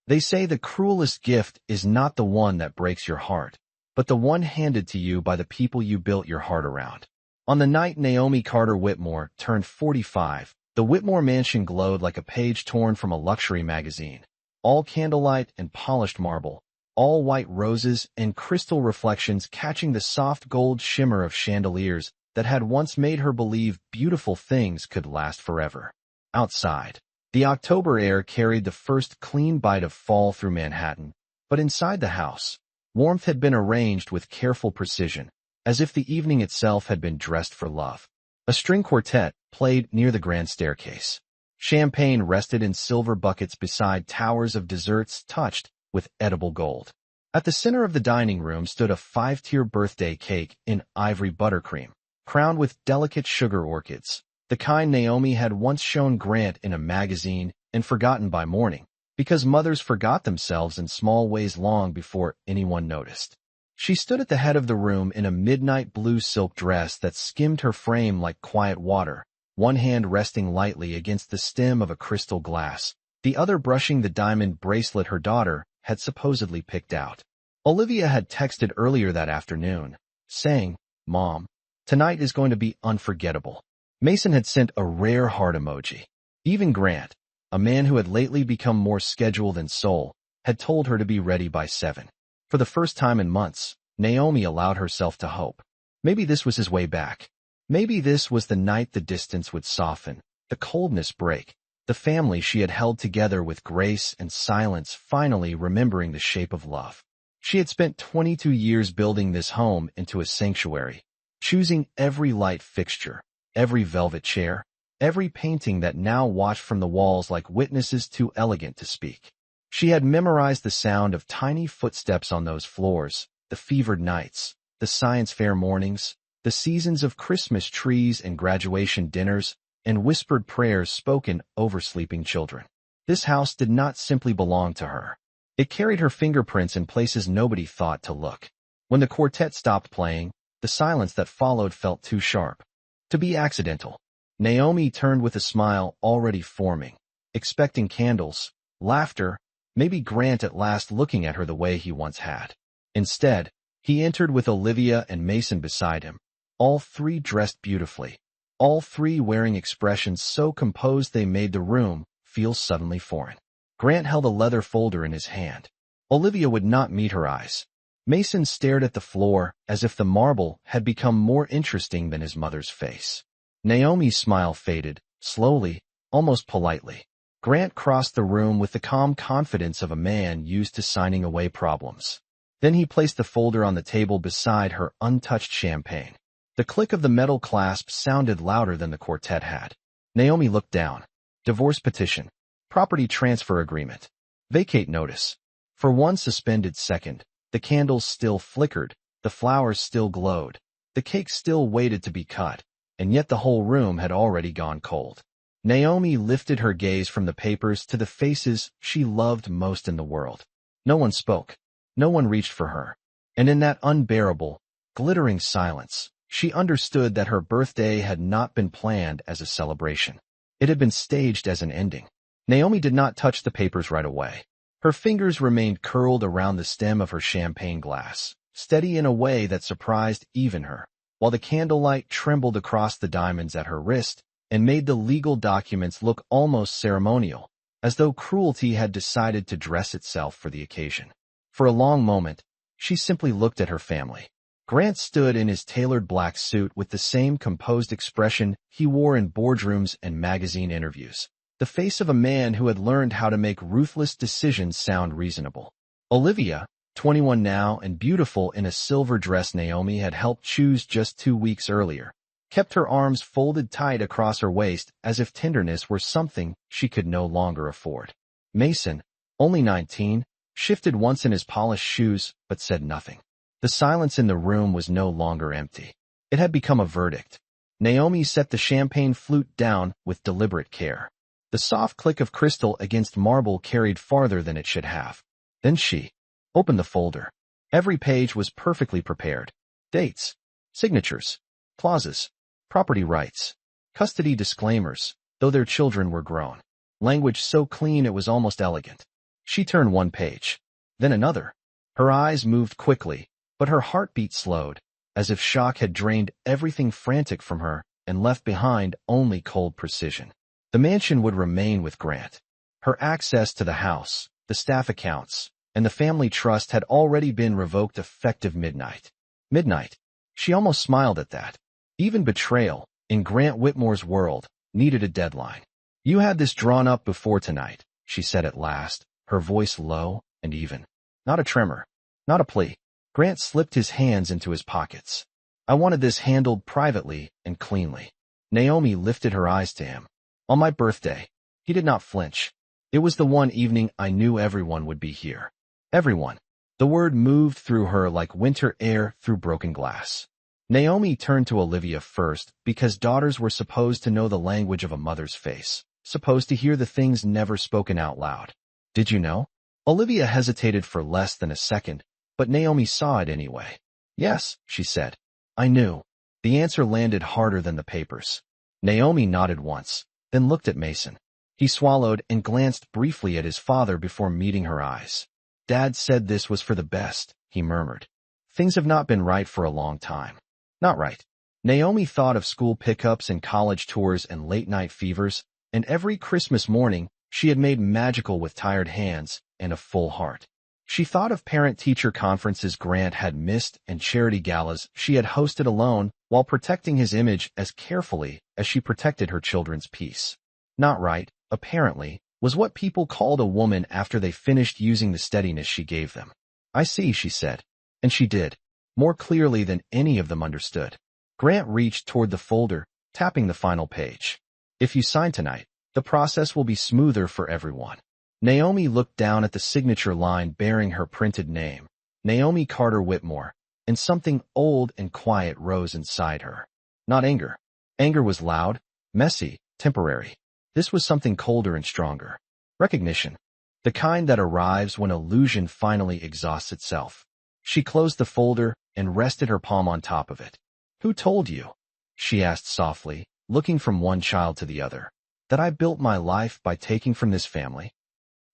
They say the cruelest gift is not the one that breaks your heart, but the one handed to you by the people you built your heart around. On the night Naomi Carter Whitmore turned 45, the Whitmore mansion glowed like a page torn from a luxury magazine. All candlelight and polished marble, all white roses and crystal reflections catching the soft gold shimmer of chandeliers that had once made her believe beautiful things could last forever. Outside, the October air carried the first clean bite of fall through Manhattan, but inside the house, warmth had been arranged with careful precision, as if the evening itself had been dressed for love. A string quartet played near the grand staircase. Champagne rested in silver buckets beside towers of desserts touched with edible gold. At the center of the dining room stood a 5-tier birthday cake in ivory buttercream, crowned with delicate sugar orchids, the kind Naomi had once shown Grant in a magazine and forgotten by morning, because mothers forgot themselves in small ways long before anyone noticed. She stood at the head of the room in a midnight blue silk dress that skimmed her frame like quiet water, one hand resting lightly against the stem of a crystal glass, the other brushing the diamond bracelet her daughter had supposedly picked out. Olivia had texted earlier that afternoon, saying, "Mom, tonight is going to be unforgettable." Mason had sent a rare heart emoji. Even Grant, a man who had lately become more scheduled than soul, had told her to be ready by 7. For the first time in months, Naomi allowed herself to hope. Maybe this was his way back. Maybe this was the night the distance would soften, the coldness break, the family she had held together with grace and silence finally remembering the shape of love. She had spent 22 years building this home into a sanctuary, choosing every light fixture, every velvet chair, every painting that now watched from the walls like witnesses too elegant to speak. She had memorized the sound of tiny footsteps on those floors, the fevered nights, the science fair mornings, the seasons of Christmas trees and graduation dinners, and whispered prayers spoken over sleeping children. This house did not simply belong to her. It carried her fingerprints in places nobody thought to look. When the quartet stopped playing, the silence that followed felt too sharp to be accidental. Naomi turned with a smile already forming, expecting candles, laughter, maybe Grant at last looking at her the way he once had. Instead, he entered with Olivia and Mason beside him, all three dressed beautifully, all three wearing expressions so composed they made the room feel suddenly foreign. Grant held a leather folder in his hand. Olivia would not meet her eyes. Mason stared at the floor as if the marble had become more interesting than his mother's face. Naomi's smile faded, slowly, almost politely. Grant crossed the room with the calm confidence of a man used to signing away problems. Then he placed the folder on the table beside her untouched champagne. The click of the metal clasp sounded louder than the quartet had. Naomi looked down. Divorce petition. Property transfer agreement. Vacate notice. For one suspended second, the candles still flickered, the flowers still glowed, the cake still waited to be cut, and yet the whole room had already gone cold. Naomi lifted her gaze from the papers to the faces she loved most in the world. No one spoke. No one reached for her. And in that unbearable, glittering silence, she understood that her birthday had not been planned as a celebration. It had been staged as an ending. Naomi did not touch the papers right away. Her fingers remained curled around the stem of her champagne glass, steady in a way that surprised even her, while the candlelight trembled across the diamonds at her wrist and made the legal documents look almost ceremonial, as though cruelty had decided to dress itself for the occasion. For a long moment, she simply looked at her family. Grant stood in his tailored black suit with the same composed expression he wore in boardrooms and magazine interviews, the face of a man who had learned how to make ruthless decisions sound reasonable. Olivia, 21 now and beautiful in a silver dress Naomi had helped choose just 2 weeks earlier, kept her arms folded tight across her waist as if tenderness were something she could no longer afford. Mason, only 19, shifted once in his polished shoes but said nothing. The silence in the room was no longer empty. It had become a verdict. Naomi set the champagne flute down with deliberate care. The soft click of crystal against marble carried farther than it should have. Then she opened the folder. Every page was perfectly prepared. Dates, signatures, clauses, property rights, custody disclaimers, though their children were grown. Language so clean it was almost elegant. She turned one page, then another. Her eyes moved quickly, but her heartbeat slowed, as if shock had drained everything frantic from her and left behind only cold precision. The mansion would remain with Grant. Her access to the house, the staff accounts, and the family trust had already been revoked effective midnight. Midnight. She almost smiled at that. Even betrayal, in Grant Whitmore's world, needed a deadline. You had this drawn up before tonight, she said at last, her voice low and even. Not a tremor. Not a plea. Grant slipped his hands into his pockets. I wanted this handled privately and cleanly. Naomi lifted her eyes to him. On my birthday. He did not flinch. It was the one evening I knew everyone would be here. Everyone. The word moved through her like winter air through broken glass. Naomi turned to Olivia first because daughters were supposed to know the language of a mother's face, supposed to hear the things never spoken out loud. Did you know? Olivia hesitated for less than a second, but Naomi saw it anyway. Yes, she said. I knew. The answer landed harder than the papers. Naomi nodded once, then looked at Mason. He swallowed and glanced briefly at his father before meeting her eyes. Dad said this was for the best, he murmured. Things have not been right for a long time. Not right. Naomi thought of school pickups and college tours and late-night fevers, and every Christmas morning she had made magical with tired hands and a full heart. She thought of parent-teacher conferences Grant had missed and charity galas she had hosted alone while protecting his image as carefully as she protected her children's peace. Not right, apparently, was what people called a woman after they finished using the steadiness she gave them. I see, she said. And she did, more clearly than any of them understood. Grant reached toward the folder, tapping the final page. If you sign tonight, the process will be smoother for everyone. Naomi looked down at the signature line bearing her printed name, Naomi Carter Whitmore, and something old and quiet rose inside her. Not anger. Anger was loud, messy, temporary. This was something colder and stronger. Recognition. The kind that arrives when illusion finally exhausts itself. She closed the folder and rested her palm on top of it. Who told you? She asked softly, looking from one child to the other. That I built my life by taking from this family?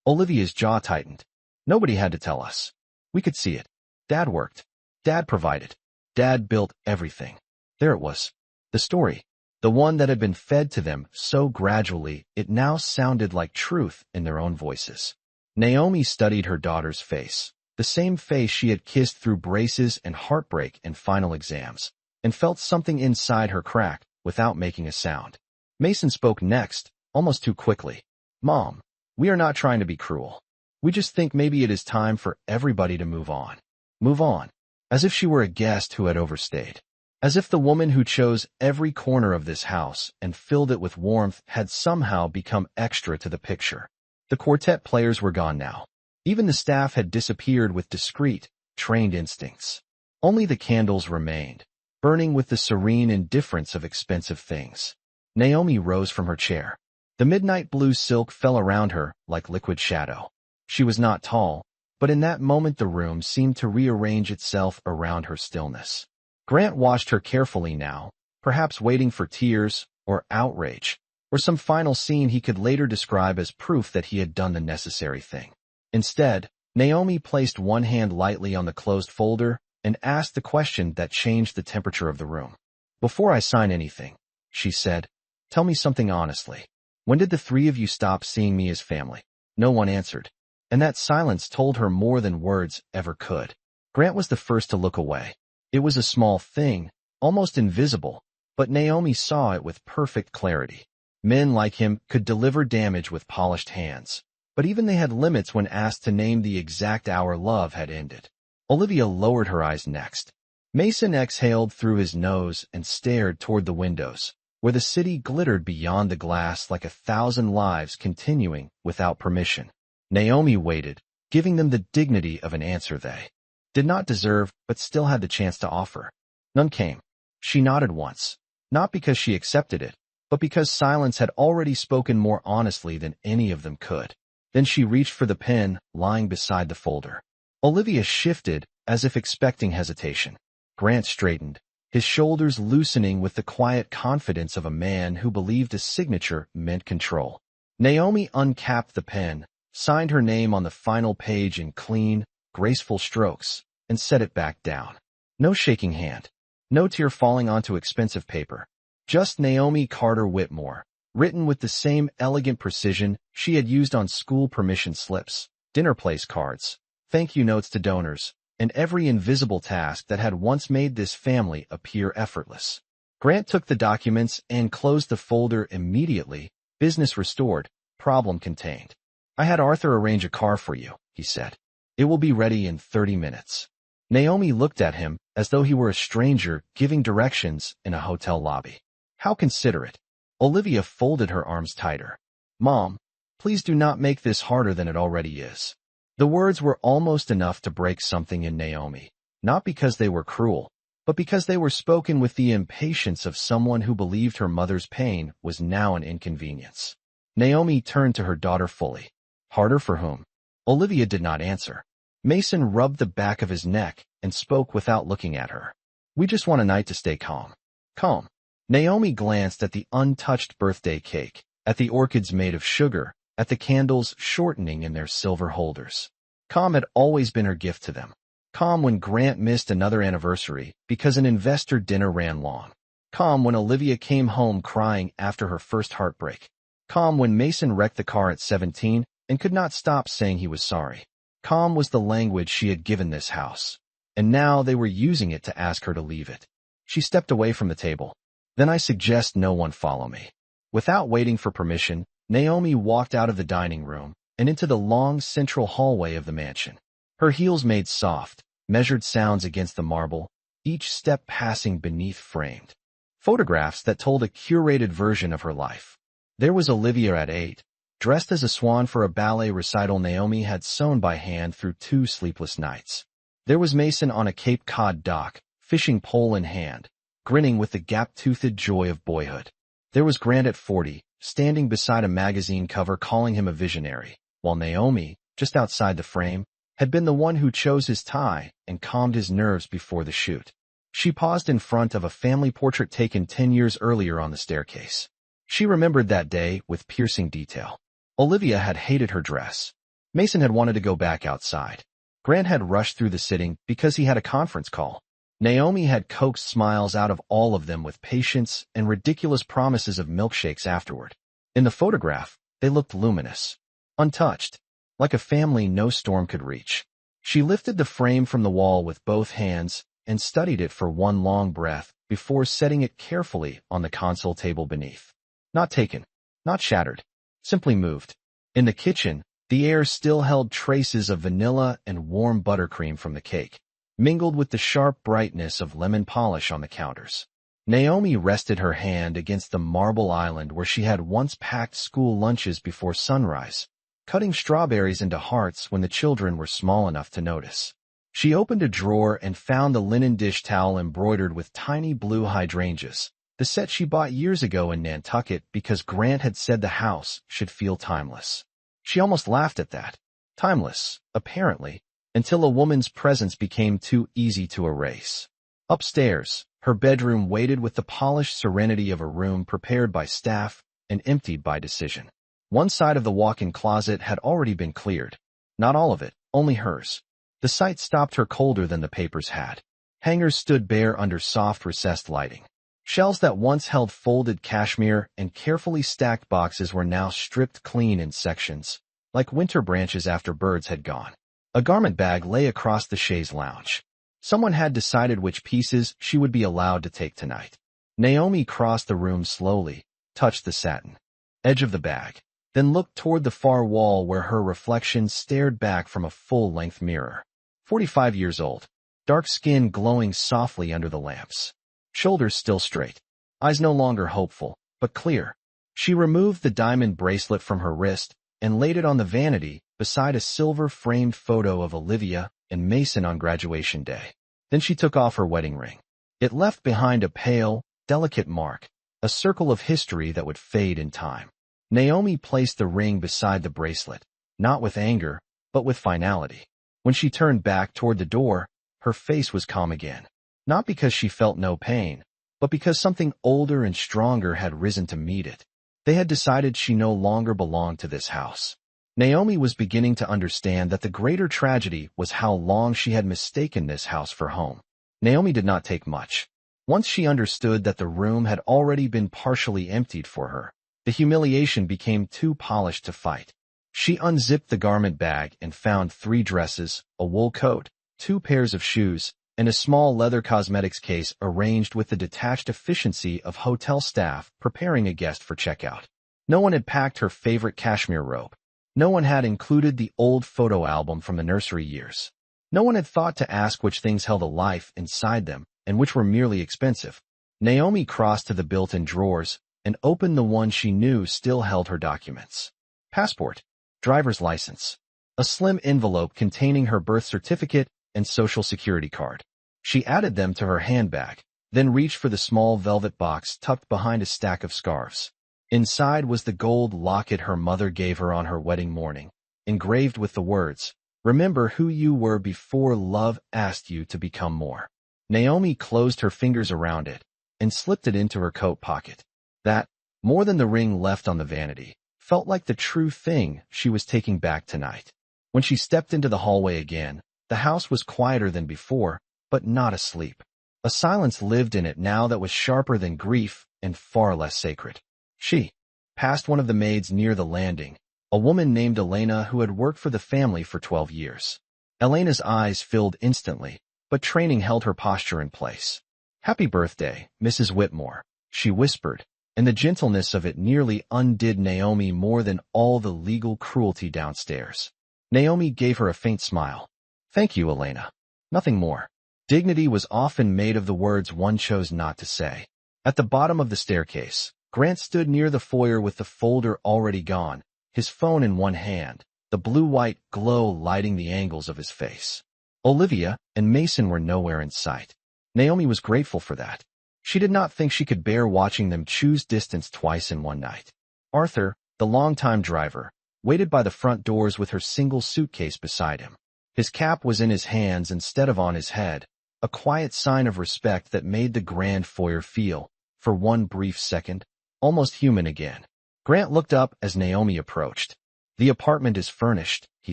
Olivia's jaw tightened. Nobody had to tell us. We could see it. Dad worked. Dad provided. Dad built everything. There it was. The story. The one that had been fed to them so gradually it now sounded like truth in their own voices. Naomi studied her daughter's face, the same face she had kissed through braces and heartbreak and final exams, and felt something inside her crack without making a sound. Mason spoke next, almost too quickly. Mom, we are not trying to be cruel. We just think maybe it is time for everybody to move on. Move on. As if she were a guest who had overstayed. As if the woman who chose every corner of this house and filled it with warmth had somehow become extra to the picture. The quartet players were gone now. Even the staff had disappeared with discreet, trained instincts. Only the candles remained, burning with the serene indifference of expensive things. Naomi rose from her chair. The midnight blue silk fell around her like liquid shadow. She was not tall, but in that moment the room seemed to rearrange itself around her stillness. Grant watched her carefully now, perhaps waiting for tears, or outrage, or some final scene he could later describe as proof that he had done the necessary thing. Instead, Naomi placed one hand lightly on the closed folder and asked the question that changed the temperature of the room. Before I sign anything, she said, tell me something honestly. When did the three of you stop seeing me as family? No one answered, and that silence told her more than words ever could. Grant was the first to look away. It was a small thing, almost invisible, but Naomi saw it with perfect clarity. Men like him could deliver damage with polished hands, but even they had limits when asked to name the exact hour love had ended. Olivia lowered her eyes next. Mason exhaled through his nose and stared toward the windows, where the city glittered beyond the glass like 1,000 lives continuing without permission. Naomi waited, giving them the dignity of an answer they did not deserve but still had the chance to offer. None came. She nodded once, not because she accepted it, but because silence had already spoken more honestly than any of them could. Then she reached for the pen lying beside the folder. Olivia shifted as if expecting hesitation. Grant straightened, his shoulders loosening with the quiet confidence of a man who believed a signature meant control. Naomi uncapped the pen, signed her name on the final page in clean, graceful strokes, and set it back down. No shaking hand. No tear falling onto expensive paper. Just Naomi Carter Whitmore, written with the same elegant precision she had used on school permission slips, dinner place cards, thank you notes to donors, and every invisible task that had once made this family appear effortless. Grant took the documents and closed the folder immediately. Business restored, problem contained. I had Arthur arrange a car for you, he said. It will be ready in 30 minutes. Naomi looked at him as though he were a stranger giving directions in a hotel lobby. How considerate. Olivia folded her arms tighter. Mom, please do not make this harder than it already is. The words were almost enough to break something in Naomi, not because they were cruel, but because they were spoken with the impatience of someone who believed her mother's pain was now an inconvenience. Naomi turned to her daughter fully. Harder for whom? Olivia did not answer. Mason rubbed the back of his neck and spoke without looking at her. We just want a night to stay calm. Calm. Naomi glanced at the untouched birthday cake, at the orchids made of sugar, at the candles shortening in their silver holders. Calm had always been her gift to them. Calm when Grant missed another anniversary because an investor dinner ran long. Calm when Olivia came home crying after her first heartbreak. Calm when Mason wrecked the car at 17 and could not stop saying he was sorry. Calm was the language she had given this house, and now they were using it to ask her to leave it. She stepped away from the table. Then I suggest no one follow me. Without waiting for permission, Naomi walked out of the dining room and into the long central hallway of the mansion. Her heels made soft, measured sounds against the marble, each step passing beneath framed photographs that told a curated version of her life. There was Olivia at 8, dressed as a swan for a ballet recital Naomi had sewn by hand through 2 sleepless nights. There was Mason on a Cape Cod dock, fishing pole in hand, grinning with the gap-toothed joy of boyhood. There was Grant at 40, standing beside a magazine cover calling him a visionary, while Naomi, just outside the frame, had been the one who chose his tie and calmed his nerves before the shoot. She paused in front of a family portrait taken 10 years earlier on the staircase. She remembered that day with piercing detail. Olivia had hated her dress. Mason had wanted to go back outside. Grant had rushed through the sitting because he had a conference call. Naomi had coaxed smiles out of all of them with patience and ridiculous promises of milkshakes afterward. In the photograph, they looked luminous, untouched, like a family no storm could reach. She lifted the frame from the wall with both hands and studied it for one long breath before setting it carefully on the console table beneath. Not taken, not shattered, simply moved. In the kitchen, the air still held traces of vanilla and warm buttercream from the cake, mingled with the sharp brightness of lemon polish on the counters. Naomi rested her hand against the marble island where she had once packed school lunches before sunrise, cutting strawberries into hearts when the children were small enough to notice. She opened a drawer and found the linen dish towel embroidered with tiny blue hydrangeas, the set she bought years ago in Nantucket because Grant had said the house should feel timeless. She almost laughed at that. Timeless, apparently, until a woman's presence became too easy to erase. Upstairs, her bedroom waited with the polished serenity of a room prepared by staff and emptied by decision. One side of the walk-in closet had already been cleared. Not all of it, only hers. The sight stopped her colder than the papers had. Hangers stood bare under soft recessed lighting. Shelves that once held folded cashmere and carefully stacked boxes were now stripped clean in sections, like winter branches after birds had gone. A garment bag lay across the chaise lounge. Someone had decided which pieces she would be allowed to take tonight. Naomi crossed the room slowly, touched the satin edge of the bag, then looked toward the far wall where her reflection stared back from a full-length mirror. 45 years old, dark skin glowing softly under the lamps. Shoulders still straight, eyes no longer hopeful, but clear. She removed the diamond bracelet from her wrist and laid it on the vanity beside a silver-framed photo of Olivia and Mason on graduation day. Then she took off her wedding ring. It left behind a pale, delicate mark, a circle of history that would fade in time. Naomi placed the ring beside the bracelet, not with anger, but with finality. When she turned back toward the door, her face was calm again. Not because she felt no pain, but because something older and stronger had risen to meet it. They had decided she no longer belonged to this house. Naomi was beginning to understand that the greater tragedy was how long she had mistaken this house for home. Naomi did not take much. Once she understood that the room had already been partially emptied for her, the humiliation became too polished to fight. She unzipped the garment bag and found 3 dresses, a wool coat, 2 pairs of shoes, and a small leather cosmetics case arranged with the detached efficiency of hotel staff preparing a guest for checkout. No one had packed her favorite cashmere robe. No one had included the old photo album from the nursery years. No one had thought to ask which things held a life inside them and which were merely expensive. Naomi crossed to the built-in drawers and opened the one she knew still held her documents. Passport, driver's license, a slim envelope containing her birth certificate and social security card. She added them to her handbag, then reached for the small velvet box tucked behind a stack of scarves. Inside was the gold locket her mother gave her on her wedding morning, engraved with the words, "Remember who you were before love asked you to become more." Naomi closed her fingers around it and slipped it into her coat pocket. That, more than the ring left on the vanity, felt like the true thing she was taking back tonight. When she stepped into the hallway again, the house was quieter than before, but not asleep. A silence lived in it now that was sharper than grief and far less sacred. She passed one of the maids near the landing, a woman named Elena who had worked for the family for 12 years. Elena's eyes filled instantly, but training held her posture in place. "Happy birthday, Mrs. Whitmore," she whispered, and the gentleness of it nearly undid Naomi more than all the legal cruelty downstairs. Naomi gave her a faint smile. "Thank you, Elena." Nothing more. Dignity was often made of the words one chose not to say. At the bottom of the staircase, Grant stood near the foyer with the folder already gone, his phone in one hand, the blue-white glow lighting the angles of his face. Olivia and Mason were nowhere in sight. Naomi was grateful for that. She did not think she could bear watching them choose distance twice in one night. Arthur, the longtime driver, waited by the front doors with her single suitcase beside him. His cap was in his hands instead of on his head, a quiet sign of respect that made the grand foyer feel, for one brief second, almost human again. Grant looked up as Naomi approached. "The apartment is furnished," he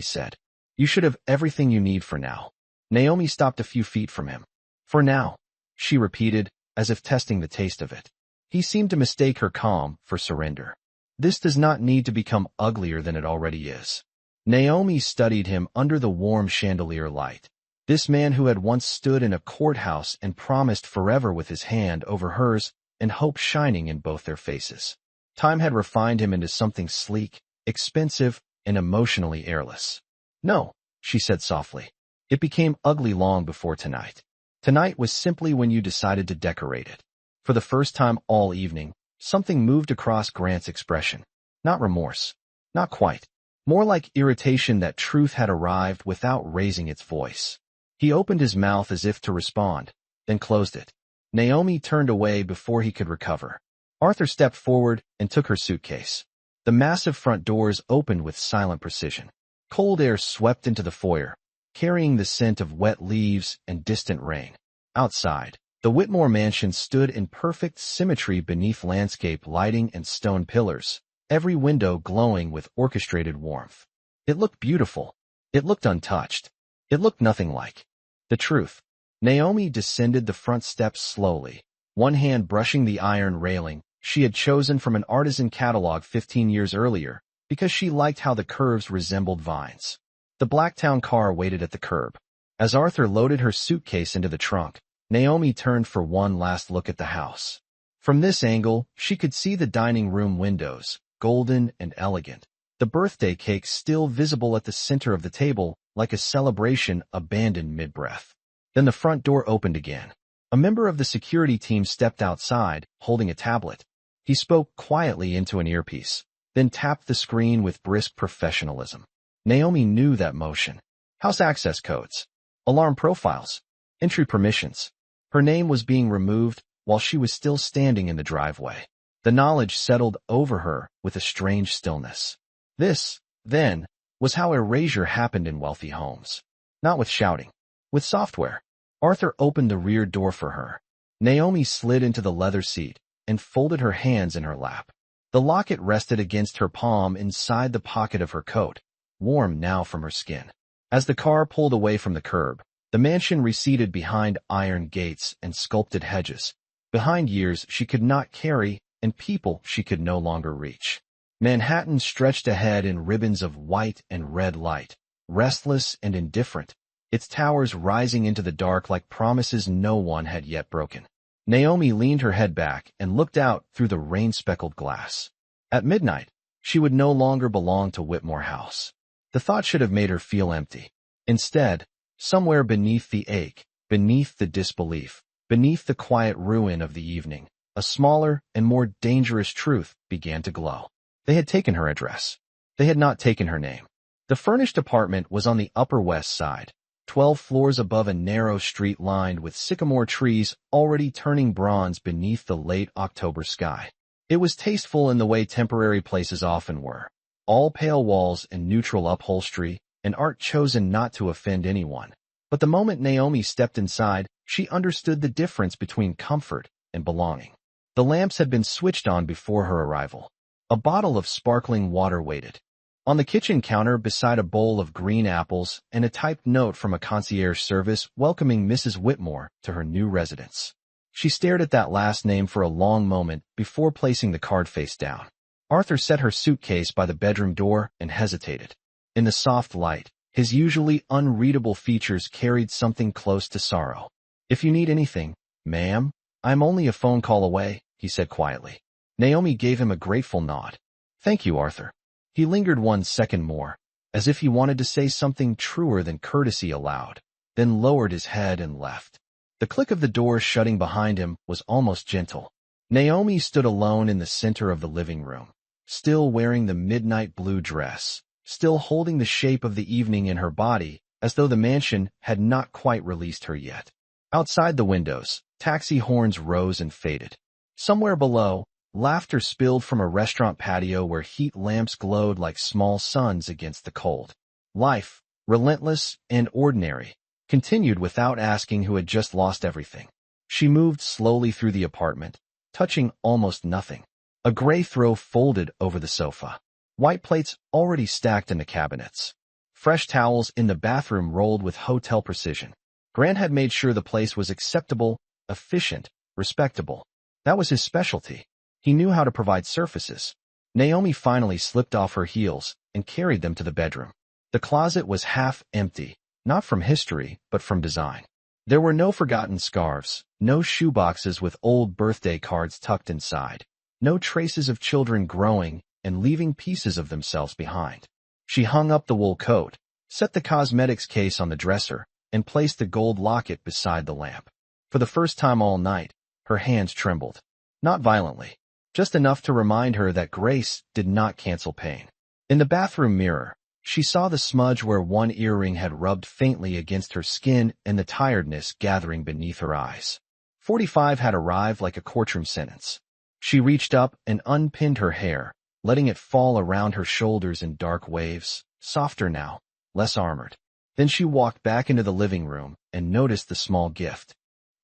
said. "You should have everything you need for now." Naomi stopped a few feet from him. "For now," she repeated, as if testing the taste of it. He seemed to mistake her calm for surrender. "This does not need to become uglier than it already is." Naomi studied him under the warm chandelier light. This man who had once stood in a courthouse and promised forever with his hand over hers and hope shining in both their faces. Time had refined him into something sleek, expensive, and emotionally airless. "No," she said softly. "It became ugly long before tonight. Tonight was simply when you decided to decorate it." For the first time all evening, something moved across Grant's expression. Not remorse. Not quite. More like irritation that truth had arrived without raising its voice. He opened his mouth as if to respond, then closed it. Naomi turned away before he could recover. Arthur stepped forward and took her suitcase. The massive front doors opened with silent precision. Cold air swept into the foyer, carrying the scent of wet leaves and distant rain. Outside, the Whitmore mansion stood in perfect symmetry beneath landscape lighting and stone pillars, every window glowing with orchestrated warmth. It looked beautiful. It looked untouched. It looked nothing like the truth. Naomi descended the front steps slowly, one hand brushing the iron railing she had chosen from an artisan catalog 15 years earlier because she liked how the curves resembled vines. The Blacktown car waited at the curb. As Arthur loaded her suitcase into the trunk, Naomi turned for one last look at the house. From this angle, she could see the dining room windows, golden and elegant, the birthday cake still visible at the center of the table like a celebration abandoned mid-breath. Then the front door opened again. A member of the security team stepped outside, holding a tablet. He spoke quietly into an earpiece, then tapped the screen with brisk professionalism. Naomi knew that motion. House access codes, alarm profiles, entry permissions. Her name was being removed while she was still standing in the driveway. The knowledge settled over her with a strange stillness. This, then, was how erasure happened in wealthy homes. Not with shouting, with software. Arthur opened the rear door for her. Naomi slid into the leather seat and folded her hands in her lap. The locket rested against her palm inside the pocket of her coat, warm now from her skin. As the car pulled away from the curb, the mansion receded behind iron gates and sculpted hedges, behind years she could not carry and people she could no longer reach. Manhattan stretched ahead in ribbons of white and red light, restless and indifferent, its towers rising into the dark like promises no one had yet broken. Naomi leaned her head back and looked out through the rain-speckled glass. At midnight, she would no longer belong to Whitmore House. The thought should have made her feel empty. Instead, somewhere beneath the ache, beneath the disbelief, beneath the quiet ruin of the evening, a smaller and more dangerous truth began to glow. They had taken her address. They had not taken her name. The furnished apartment was on the Upper West Side, 12 floors above a narrow street lined with sycamore trees already turning bronze beneath the late October sky. It was tasteful in the way temporary places often were. All pale walls and neutral upholstery, and art chosen not to offend anyone. But the moment Naomi stepped inside, she understood the difference between comfort and belonging. The lamps had been switched on before her arrival. A bottle of sparkling water waited on the kitchen counter beside a bowl of green apples and a typed note from a concierge service welcoming Mrs. Whitmore to her new residence. She stared at that last name for a long moment before placing the card face down. Arthur set her suitcase by the bedroom door and hesitated. In the soft light, his usually unreadable features carried something close to sorrow. "If you need anything, ma'am, I'm only a phone call away," he said quietly. Naomi gave him a grateful nod. "Thank you, Arthur." He lingered 1 second more, as if he wanted to say something truer than courtesy aloud, then lowered his head and left. The click of the door shutting behind him was almost gentle. Naomi stood alone in the center of the living room, still wearing the midnight blue dress, still holding the shape of the evening in her body, as though the mansion had not quite released her yet. Outside the windows, taxi horns rose and faded. Somewhere below, laughter spilled from a restaurant patio where heat lamps glowed like small suns against the cold. Life, relentless and ordinary, continued without asking who had just lost everything. She moved slowly through the apartment, touching almost nothing. A gray throw folded over the sofa. White plates already stacked in the cabinets. Fresh towels in the bathroom rolled with hotel precision. Grant had made sure the place was acceptable, efficient, respectable. That was his specialty. He knew how to provide surfaces. Naomi finally slipped off her heels and carried them to the bedroom. The closet was half empty, not from history, but from design. There were no forgotten scarves, no shoeboxes with old birthday cards tucked inside, no traces of children growing and leaving pieces of themselves behind. She hung up the wool coat, set the cosmetics case on the dresser, and placed the gold locket beside the lamp. For the first time all night, her hands trembled. Not violently, just enough to remind her that grace did not cancel pain. In the bathroom mirror, she saw the smudge where one earring had rubbed faintly against her skin and the tiredness gathering beneath her eyes. 45 had arrived like a courtroom sentence. She reached up and unpinned her hair, letting it fall around her shoulders in dark waves, softer now, less armored. Then she walked back into the living room and noticed the small gift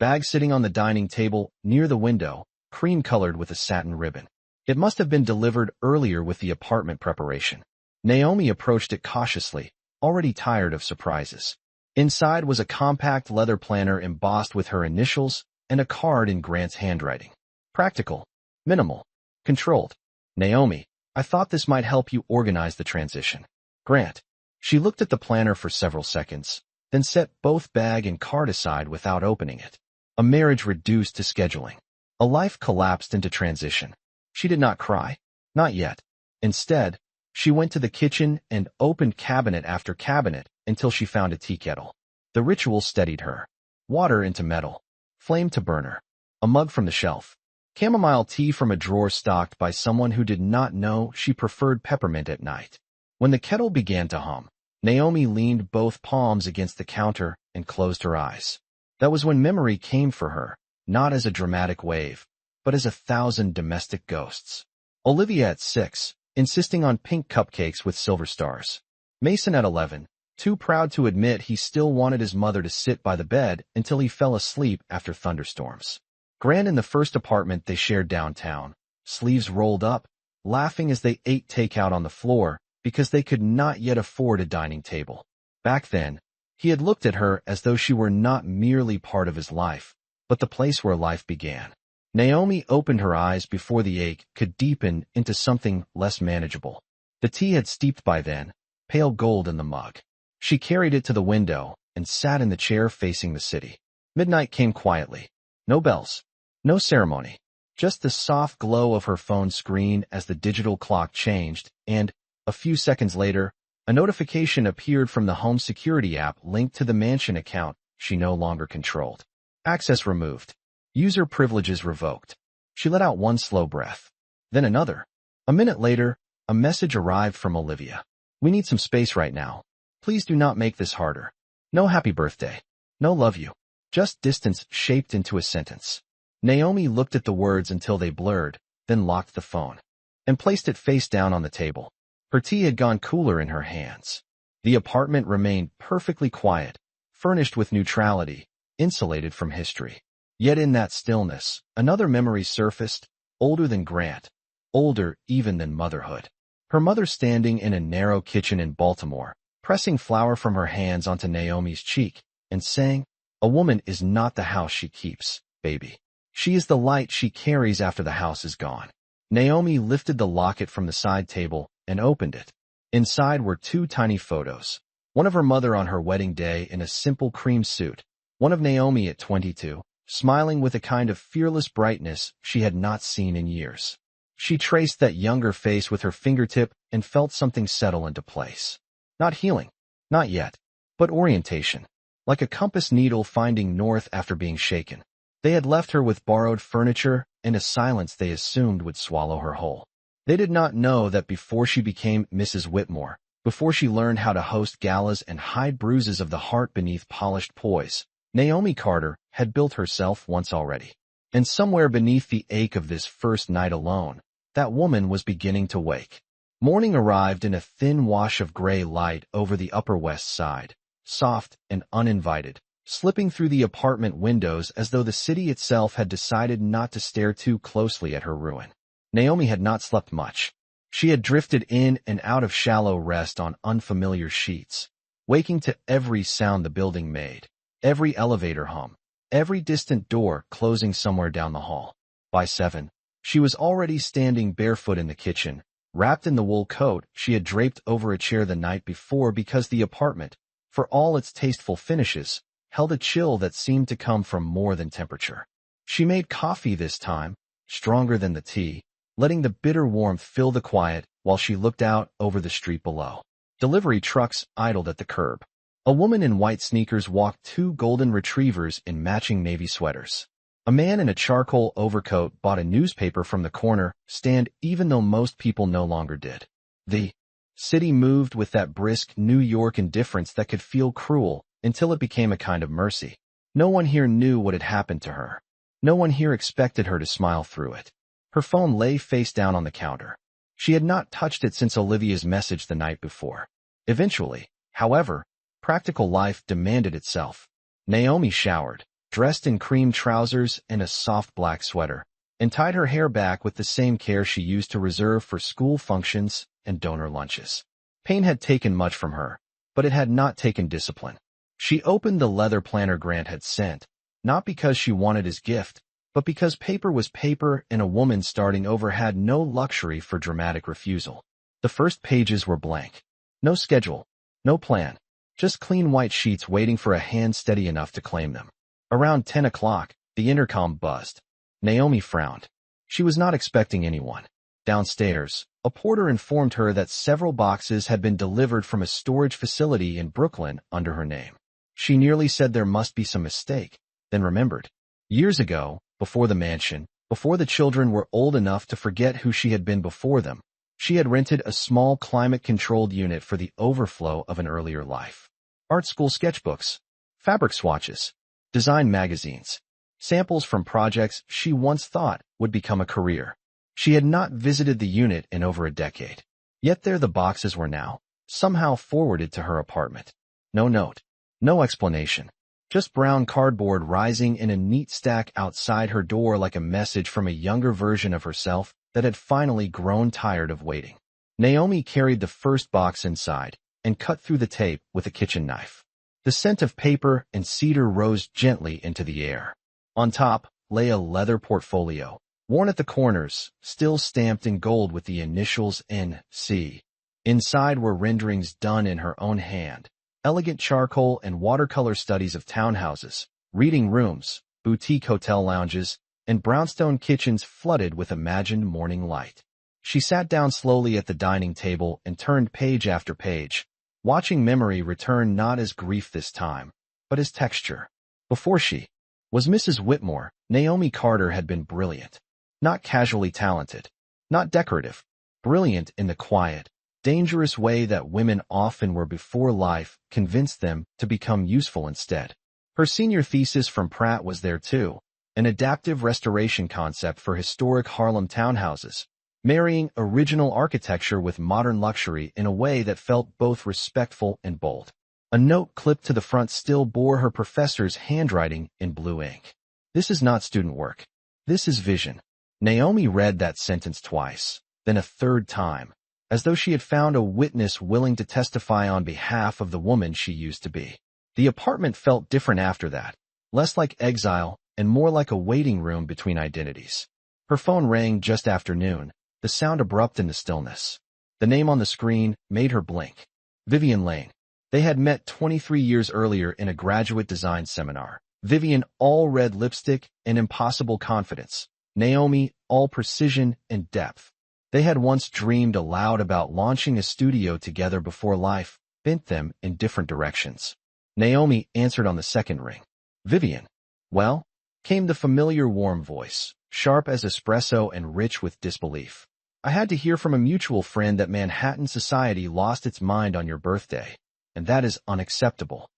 bag sitting on the dining table near the window, cream-colored with a satin ribbon. It must have been delivered earlier with the apartment preparation. Naomi approached it cautiously, already tired of surprises. Inside was a compact leather planner embossed with her initials and a card in Grant's handwriting. Practical, minimal, controlled. "Naomi, I thought this might help you organize the transition. Grant." She looked at the planner for several seconds, then set both bag and card aside without opening it. A marriage reduced to scheduling. A life collapsed into transition. She did not cry. Not yet. Instead, she went to the kitchen and opened cabinet after cabinet until she found a tea kettle. The ritual steadied her. Water into metal. Flame to burner. A mug from the shelf. Chamomile tea from a drawer stocked by someone who did not know she preferred peppermint at night. When the kettle began to hum, Naomi leaned both palms against the counter and closed her eyes. That was when memory came for her, not as a dramatic wave, but as 1,000 domestic ghosts. Olivia at 6, insisting on pink cupcakes with silver stars. Mason at 11, too proud to admit he still wanted his mother to sit by the bed until he fell asleep after thunderstorms. Grant in the first apartment they shared downtown, sleeves rolled up, laughing as they ate takeout on the floor, because they could not yet afford a dining table. Back then, he had looked at her as though she were not merely part of his life, but the place where life began. Naomi opened her eyes before the ache could deepen into something less manageable. The tea had steeped by then, pale gold in the mug. She carried it to the window and sat in the chair facing the city. Midnight came quietly. No bells. No ceremony. Just the soft glow of her phone screen as the digital clock changed, and, a few seconds later, a notification appeared from the home security app linked to the mansion account she no longer controlled. Access removed. User privileges revoked. She let out one slow breath. Then another. A minute later, a message arrived from Olivia. We need some space right now. Please do not make this harder. No happy birthday. No love you. Just distance shaped into a sentence. Naomi looked at the words until they blurred, then locked the phone and placed it face down on the table. Her tea had gone cooler in her hands. The apartment remained perfectly quiet, furnished with neutrality, insulated from history. Yet in that stillness, another memory surfaced, older than Grant, older even than motherhood. Her mother standing in a narrow kitchen in Baltimore, pressing flour from her hands onto Naomi's cheek, and saying, "A woman is not the house she keeps, baby. She is the light she carries after the house is gone." Naomi lifted the locket from the side table and opened it. Inside were two tiny photos. One of her mother on her wedding day in a simple cream suit. One of Naomi at 22, smiling with a kind of fearless brightness she had not seen in years. She traced that younger face with her fingertip and felt something settle into place. Not healing. Not yet. But orientation. Like a compass needle finding north after being shaken. They had left her with borrowed furniture and a silence they assumed would swallow her whole. They did not know that before she became Mrs. Whitmore, before she learned how to host galas and hide bruises of the heart beneath polished poise, Naomi Carter had built herself once already. And somewhere beneath the ache of this first night alone, that woman was beginning to wake. Morning arrived in a thin wash of gray light over the Upper West Side, soft and uninvited, slipping through the apartment windows as though the city itself had decided not to stare too closely at her ruin. Naomi had not slept much. She had drifted in and out of shallow rest on unfamiliar sheets, waking to every sound the building made, every elevator hum, every distant door closing somewhere down the hall. By 7, she was already standing barefoot in the kitchen, wrapped in the wool coat she had draped over a chair the night before because the apartment, for all its tasteful finishes, held a chill that seemed to come from more than temperature. She made coffee this time, stronger than the tea, letting the bitter warmth fill the quiet while she looked out over the street below. Delivery trucks idled at the curb. A woman in white sneakers walked two golden retrievers in matching navy sweaters. A man in a charcoal overcoat bought a newspaper from the corner stand even though most people no longer did. The city moved with that brisk New York indifference that could feel cruel until it became a kind of mercy. No one here knew what had happened to her. No one here expected her to smile through it. Her phone lay face down on the counter. She had not touched it since Olivia's message the night before. Eventually, however, practical life demanded itself. Naomi showered, dressed in cream trousers and a soft black sweater, and tied her hair back with the same care she used to reserve for school functions and donor lunches. Pain had taken much from her, but it had not taken discipline. She opened the leather planner Grant had sent, not because she wanted his gift, but because paper was paper and a woman starting over had no luxury for dramatic refusal. The first pages were blank. No schedule, no plan, just clean white sheets waiting for a hand steady enough to claim them. Around 10 o'clock, the intercom buzzed. Naomi frowned. She was not expecting anyone. Downstairs, a porter informed her that several boxes had been delivered from a storage facility in Brooklyn under her name. She nearly said there must be some mistake, then remembered. Years ago, before the mansion, before the children were old enough to forget who she had been before them, she had rented a small climate-controlled unit for the overflow of an earlier life. Art school sketchbooks, fabric swatches, design magazines, samples from projects she once thought would become a career. She had not visited the unit in over a decade. Yet there the boxes were now, somehow forwarded to her apartment. No note, no explanation. Just brown cardboard rising in a neat stack outside her door like a message from a younger version of herself that had finally grown tired of waiting. Naomi carried the first box inside and cut through the tape with a kitchen knife. The scent of paper and cedar rose gently into the air. On top lay a leather portfolio, worn at the corners, still stamped in gold with the initials N.C. Inside were renderings done in her own hand, elegant charcoal and watercolor studies of townhouses, reading rooms, boutique hotel lounges, and brownstone kitchens flooded with imagined morning light. She sat down slowly at the dining table and turned page after page, watching memory return not as grief this time, but as texture. Before she was Mrs. Whitmore, Naomi Carter had been brilliant. Not casually talented, not decorative, brilliant in the quiet, dangerous way that women often were before life convinced them to become useful instead. Her senior thesis from Pratt was there too, an adaptive restoration concept for historic Harlem townhouses, marrying original architecture with modern luxury in a way that felt both respectful and bold. A note clipped to the front still bore her professor's handwriting in blue ink. "This is not student work. This is vision." Naomi read that sentence twice, then a third time, as though she had found a witness willing to testify on behalf of the woman she used to be. The apartment felt different after that, less like exile and more like a waiting room between identities. Her phone rang just after noon, the sound abrupt in the stillness. The name on the screen made her blink. Vivian Lane. They had met 23 years earlier in a graduate design seminar. Vivian, all red lipstick and impossible confidence. Naomi, all precision and depth. They had once dreamed aloud about launching a studio together before life bent them in different directions. Naomi answered on the second ring. "Vivian." "Well?" came the familiar warm voice, sharp as espresso and rich with disbelief. "I had to hear from a mutual friend that Manhattan society lost its mind on your birthday, and that is unacceptable."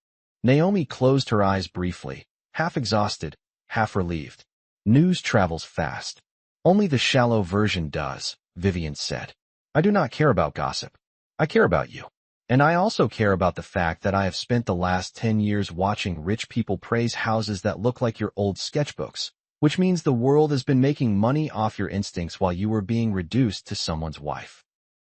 Naomi closed her eyes briefly, half exhausted, half relieved. "News travels fast. Only the shallow version does," Vivian said. "I do not care about gossip. I care about you. And I also care about the fact that I have spent the last 10 years watching rich people praise houses that look like your old sketchbooks, which means the world has been making money off your instincts while you were being reduced to someone's wife."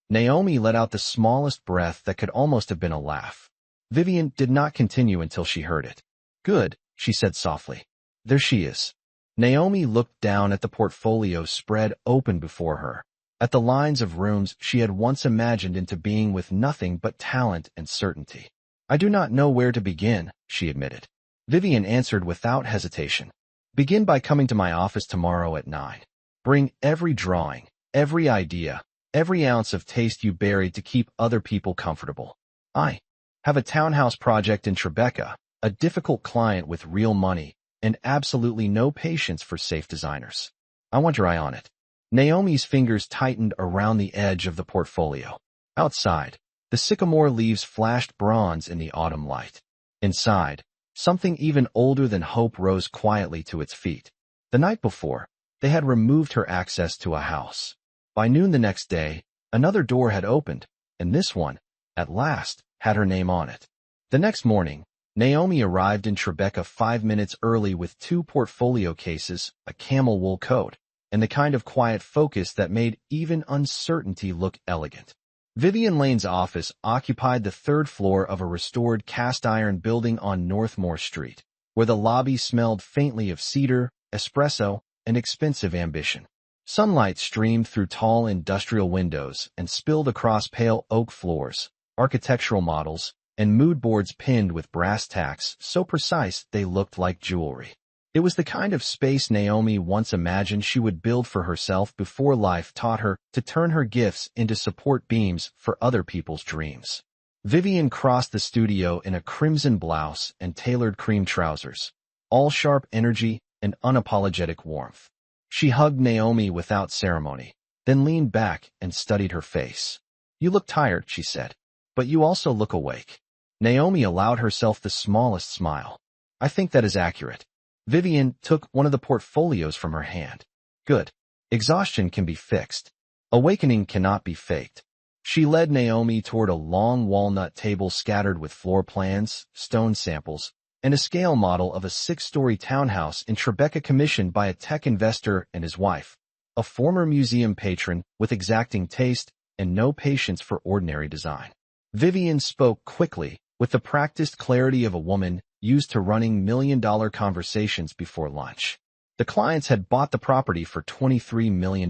Naomi let out the smallest breath that could almost have been a laugh. Vivian did not continue until she heard it. "Good," she said softly. "There she is." Naomi looked down at the portfolio spread open before her, at the lines of rooms she had once imagined into being with nothing but talent and certainty. "I do not know where to begin," she admitted. Vivian answered without hesitation. "Begin by coming to my office tomorrow at 9. Bring every drawing, every idea, every ounce of taste you buried to keep other people comfortable. I have a townhouse project in Tribeca, a difficult client with real money, and absolutely no patience for safe designers. I want your eye on it." Naomi's fingers tightened around the edge of the portfolio. Outside, the sycamore leaves flashed bronze in the autumn light. Inside, something even older than hope rose quietly to its feet. The night before, they had removed her access to a house. By noon the next day, another door had opened, and this one, at last, had her name on it. The next morning, Naomi arrived in Tribeca 5 minutes early with 2 portfolio cases, a camel wool coat, and the kind of quiet focus that made even uncertainty look elegant. Vivian Lane's office occupied the 3rd floor of a restored cast-iron building on Northmore Street, where the lobby smelled faintly of cedar, espresso, and expensive ambition. Sunlight streamed through tall industrial windows and spilled across pale oak floors, architectural models, and mood boards pinned with brass tacks so precise they looked like jewelry. It was the kind of space Naomi once imagined she would build for herself before life taught her to turn her gifts into support beams for other people's dreams. Vivian crossed the studio in a crimson blouse and tailored cream trousers, all sharp energy and unapologetic warmth. She hugged Naomi without ceremony, then leaned back and studied her face. "You look tired," she said, "but you also look awake." Naomi allowed herself the smallest smile. "I think that is accurate." Vivian took one of the portfolios from her hand. "Good. Exhaustion can be fixed. Awakening cannot be faked." She led Naomi toward a long walnut table scattered with floor plans, stone samples, and a scale model of a 6-story townhouse in Tribeca commissioned by a tech investor and his wife, a former museum patron with exacting taste and no patience for ordinary design. Vivian spoke quickly, with the practiced clarity of a woman used to running million-dollar conversations before lunch. The clients had bought the property for $23 million.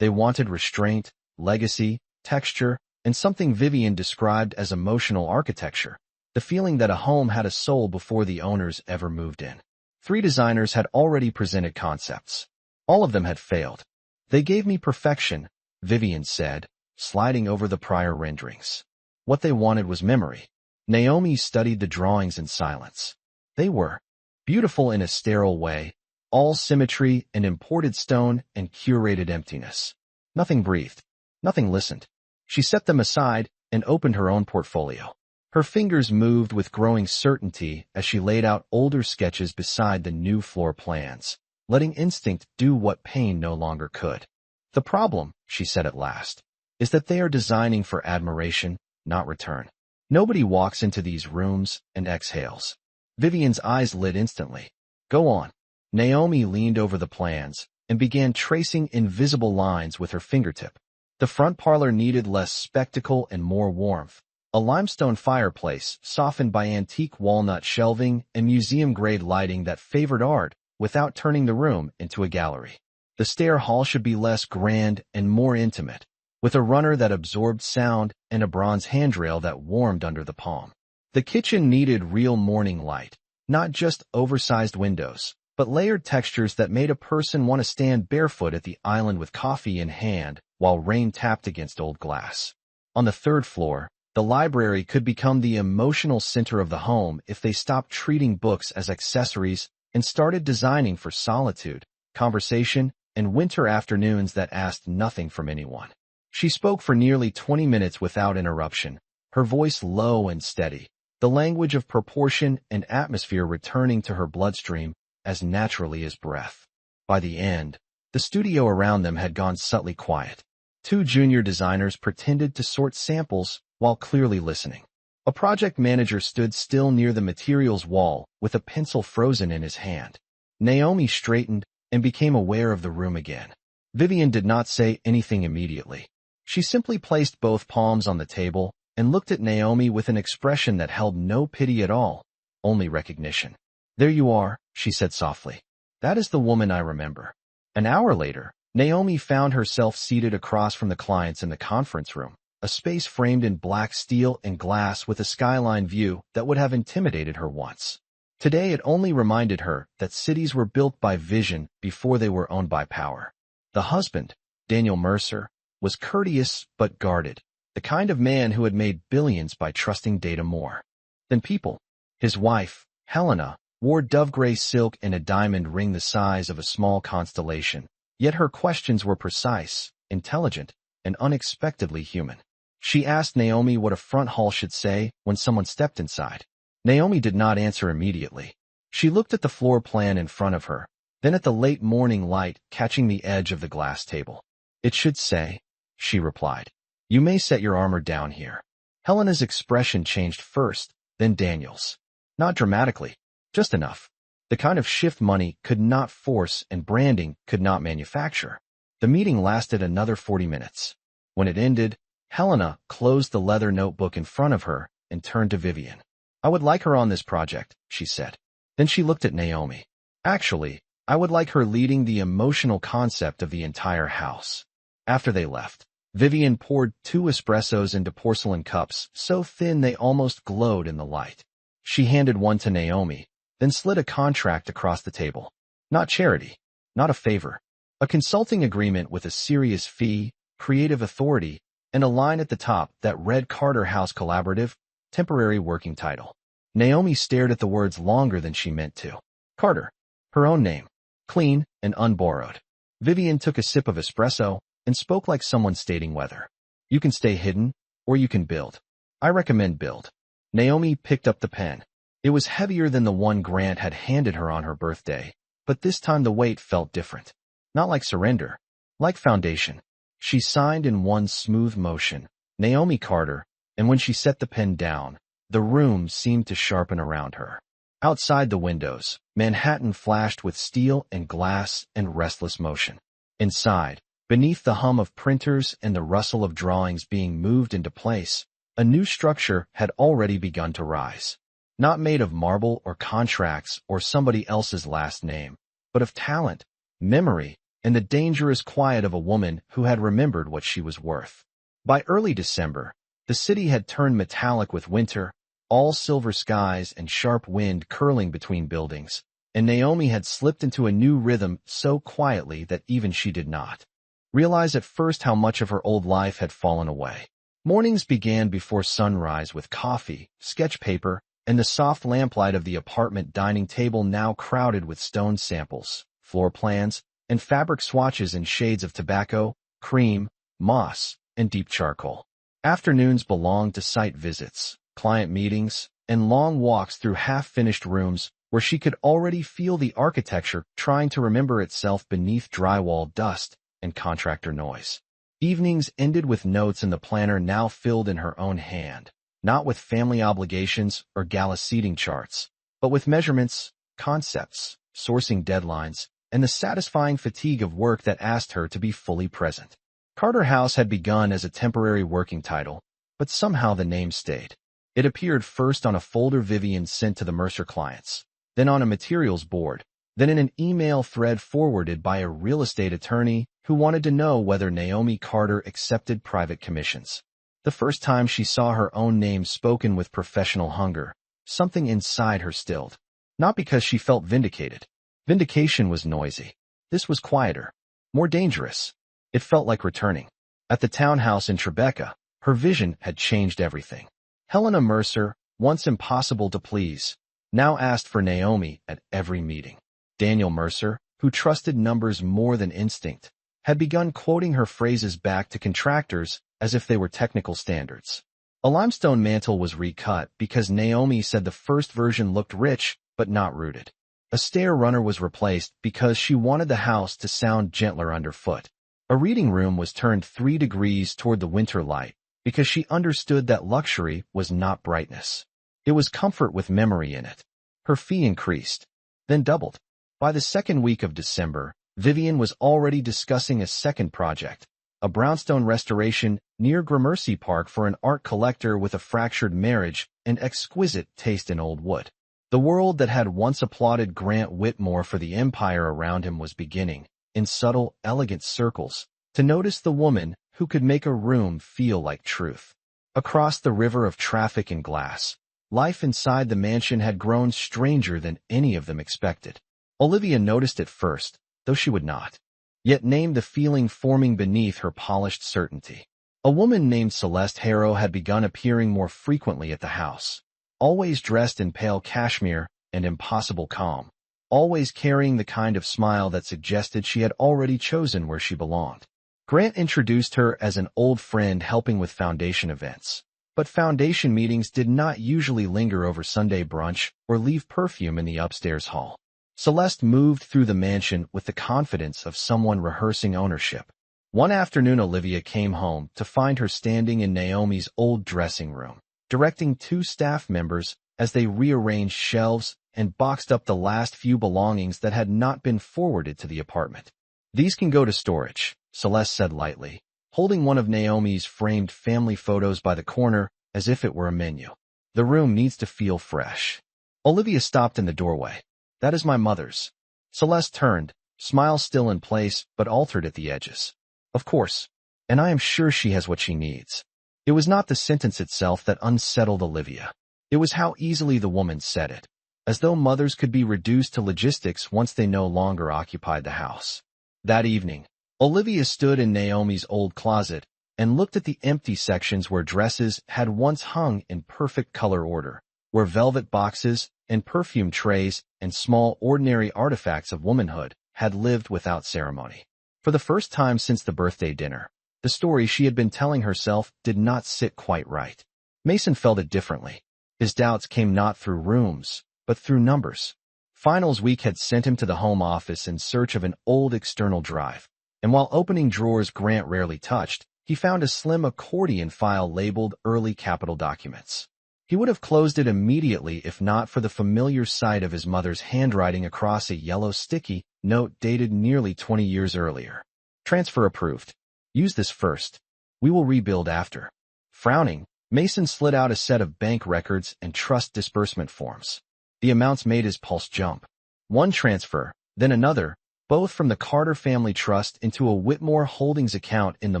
They wanted restraint, legacy, texture, and something Vivian described as emotional architecture, the feeling that a home had a soul before the owners ever moved in. 3 designers had already presented concepts. All of them had failed. They gave me perfection, Vivian said, sliding over the prior renderings. What they wanted was memory. Naomi studied the drawings in silence. They were beautiful in a sterile way, all symmetry and imported stone and curated emptiness. Nothing breathed. Nothing listened. She set them aside and opened her own portfolio. Her fingers moved with growing certainty as she laid out older sketches beside the new floor plans, letting instinct do what pain no longer could. The problem, she said at last, is that they are designing for admiration, not return. Nobody walks into these rooms and exhales. Vivian's eyes lit instantly. Go on. Naomi leaned over the plans and began tracing invisible lines with her fingertip. The front parlor needed less spectacle and more warmth. A limestone fireplace, softened by antique walnut shelving and museum-grade lighting that favored art without turning the room into a gallery. The stair hall should be less grand and more intimate, with a runner that absorbed sound and a bronze handrail that warmed under the palm. The kitchen needed real morning light, not just oversized windows, but layered textures that made a person want to stand barefoot at the island with coffee in hand while rain tapped against old glass. On the 3rd floor, the library could become the emotional center of the home if they stopped treating books as accessories and started designing for solitude, conversation, and winter afternoons that asked nothing from anyone. She spoke for nearly 20 minutes without interruption, her voice low and steady, the language of proportion and atmosphere returning to her bloodstream as naturally as breath. By the end, the studio around them had gone subtly quiet. 2 junior designers pretended to sort samples while clearly listening. A project manager stood still near the materials wall with a pencil frozen in his hand. Naomi straightened and became aware of the room again. Vivian did not say anything immediately. She simply placed both palms on the table and looked at Naomi with an expression that held no pity at all, only recognition. There you are, she said softly. That is the woman I remember. An hour later, Naomi found herself seated across from the clients in the conference room, a space framed in black steel and glass with a skyline view that would have intimidated her once. Today it only reminded her that cities were built by vision before they were owned by power. The husband, Daniel Mercer, was courteous but guarded, the kind of man who had made billions by trusting data more than people. His wife, Helena, wore dove-gray silk and a diamond ring the size of a small constellation, yet her questions were precise, intelligent, and unexpectedly human. She asked Naomi what a front hall should say when someone stepped inside. Naomi did not answer immediately. She looked at the floor plan in front of her, then at the late morning light catching the edge of the glass table. It should say, she replied, you may set your armor down here. Helena's expression changed first, then Daniel's. Not dramatically, just enough. The kind of shift money could not force and branding could not manufacture. The meeting lasted another 40 minutes. When it ended, Helena closed the leather notebook in front of her and turned to Vivian. I would like her on this project, she said. Then she looked at Naomi. Actually, I would like her leading the emotional concept of the entire house. After they left, Vivian poured 2 espressos into porcelain cups so thin they almost glowed in the light. She handed one to Naomi, then slid a contract across the table. Not charity, not a favor. A consulting agreement with a serious fee, creative authority, and a line at the top that read Carter House Collaborative, temporary working title. Naomi stared at the words longer than she meant to. Carter, her own name, clean and unborrowed. Vivian took a sip of espresso and spoke like someone stating whether. You can stay hidden, or you can build. I recommend build. Naomi picked up the pen. It was heavier than the one Grant had handed her on her birthday, but this time the weight felt different. Not like surrender, like foundation. She signed in one smooth motion, Naomi Carter, and when she set the pen down, the room seemed to sharpen around her. Outside the windows, Manhattan flashed with steel and glass and restless motion. Inside, Beneath the hum of printers and the rustle of drawings being moved into place, a new structure had already begun to rise. Not made of marble or contracts or somebody else's last name, but of talent, memory, and the dangerous quiet of a woman who had remembered what she was worth. By early December, the city had turned metallic with winter, all silver skies and sharp wind curling between buildings, and Naomi had slipped into a new rhythm so quietly that even she did not realize at first how much of her old life had fallen away. Mornings began before sunrise with coffee, sketch paper, and the soft lamplight of the apartment dining table now crowded with stone samples, floor plans, and fabric swatches in shades of tobacco, cream, moss, and deep charcoal. Afternoons belonged to site visits, client meetings, and long walks through half-finished rooms where she could already feel the architecture trying to remember itself beneath drywall dust and contractor noise. Evenings ended with notes in the planner now filled in her own hand, not with family obligations or gala seating charts, but with measurements, concepts, sourcing deadlines, and the satisfying fatigue of work that asked her to be fully present. Carter House had begun as a temporary working title, but somehow the name stayed. It appeared first on a folder Vivian sent to the Mercer clients, then on a materials board, then in an email thread forwarded by a real estate attorney who wanted to know whether Naomi Carter accepted private commissions. The first time she saw her own name spoken with professional hunger, something inside her stilled. Not because she felt vindicated. Vindication was noisy. This was quieter, more dangerous. It felt like returning. At the townhouse in Tribeca, her vision had changed everything. Helena Mercer, once impossible to please, now asked for Naomi at every meeting. Daniel Mercer, who trusted numbers more than instinct, had begun quoting her phrases back to contractors as if they were technical standards. A limestone mantel was recut because Naomi said the first version looked rich but not rooted. A stair runner was replaced because she wanted the house to sound gentler underfoot. A reading room was turned 3 degrees toward the winter light because she understood that luxury was not brightness. It was comfort with memory in it. Her fee increased, then doubled. By the second week of December, Vivian was already discussing a second project, a brownstone restoration near Gramercy Park for an art collector with a fractured marriage and exquisite taste in old wood. The world that had once applauded Grant Whitmore for the empire around him was beginning, in subtle, elegant circles, to notice the woman who could make a room feel like truth. Across the river of traffic and glass, life inside the mansion had grown stranger than any of them expected. Olivia noticed it first, though she would not yet name the feeling forming beneath her polished certainty. A woman named Celeste Harrow had begun appearing more frequently at the house, always dressed in pale cashmere and impossible calm, always carrying the kind of smile that suggested she had already chosen where she belonged. Grant introduced her as an old friend helping with foundation events, but foundation meetings did not usually linger over Sunday brunch or leave perfume in the upstairs hall. Celeste moved through the mansion with the confidence of someone rehearsing ownership. One afternoon Olivia came home to find her standing in Naomi's old dressing room, directing 2 staff members as they rearranged shelves and boxed up the last few belongings that had not been forwarded to the apartment. "These can go to storage," Celeste said lightly, holding one of Naomi's framed family photos by the corner as if it were a menu. "The room needs to feel fresh." Olivia stopped in the doorway. "That is my mother's." Celeste turned, smile still in place but altered at the edges. "Of course, and I am sure she has what she needs." It was not the sentence itself that unsettled Olivia. It was how easily the woman said it, as though mothers could be reduced to logistics once they no longer occupied the house. That evening, Olivia stood in Naomi's old closet and looked at the empty sections where dresses had once hung in perfect color order, where velvet boxes and perfume trays and small ordinary artifacts of womanhood had lived without ceremony. For the first time since the birthday dinner, the story she had been telling herself did not sit quite right. Mason felt it differently. His doubts came not through rooms, but through numbers. Finals week had sent him to the home office in search of an old external drive, and while opening drawers Grant rarely touched, he found a slim accordion file labeled Early Capital Documents. He would have closed it immediately if not for the familiar sight of his mother's handwriting across a yellow sticky note dated nearly 20 years earlier. Transfer approved. Use this first. We will rebuild after. Frowning, Mason slid out a set of bank records and trust disbursement forms. The amounts made his pulse jump. One transfer, then another, both from the Carter family trust into a Whitmore Holdings account in the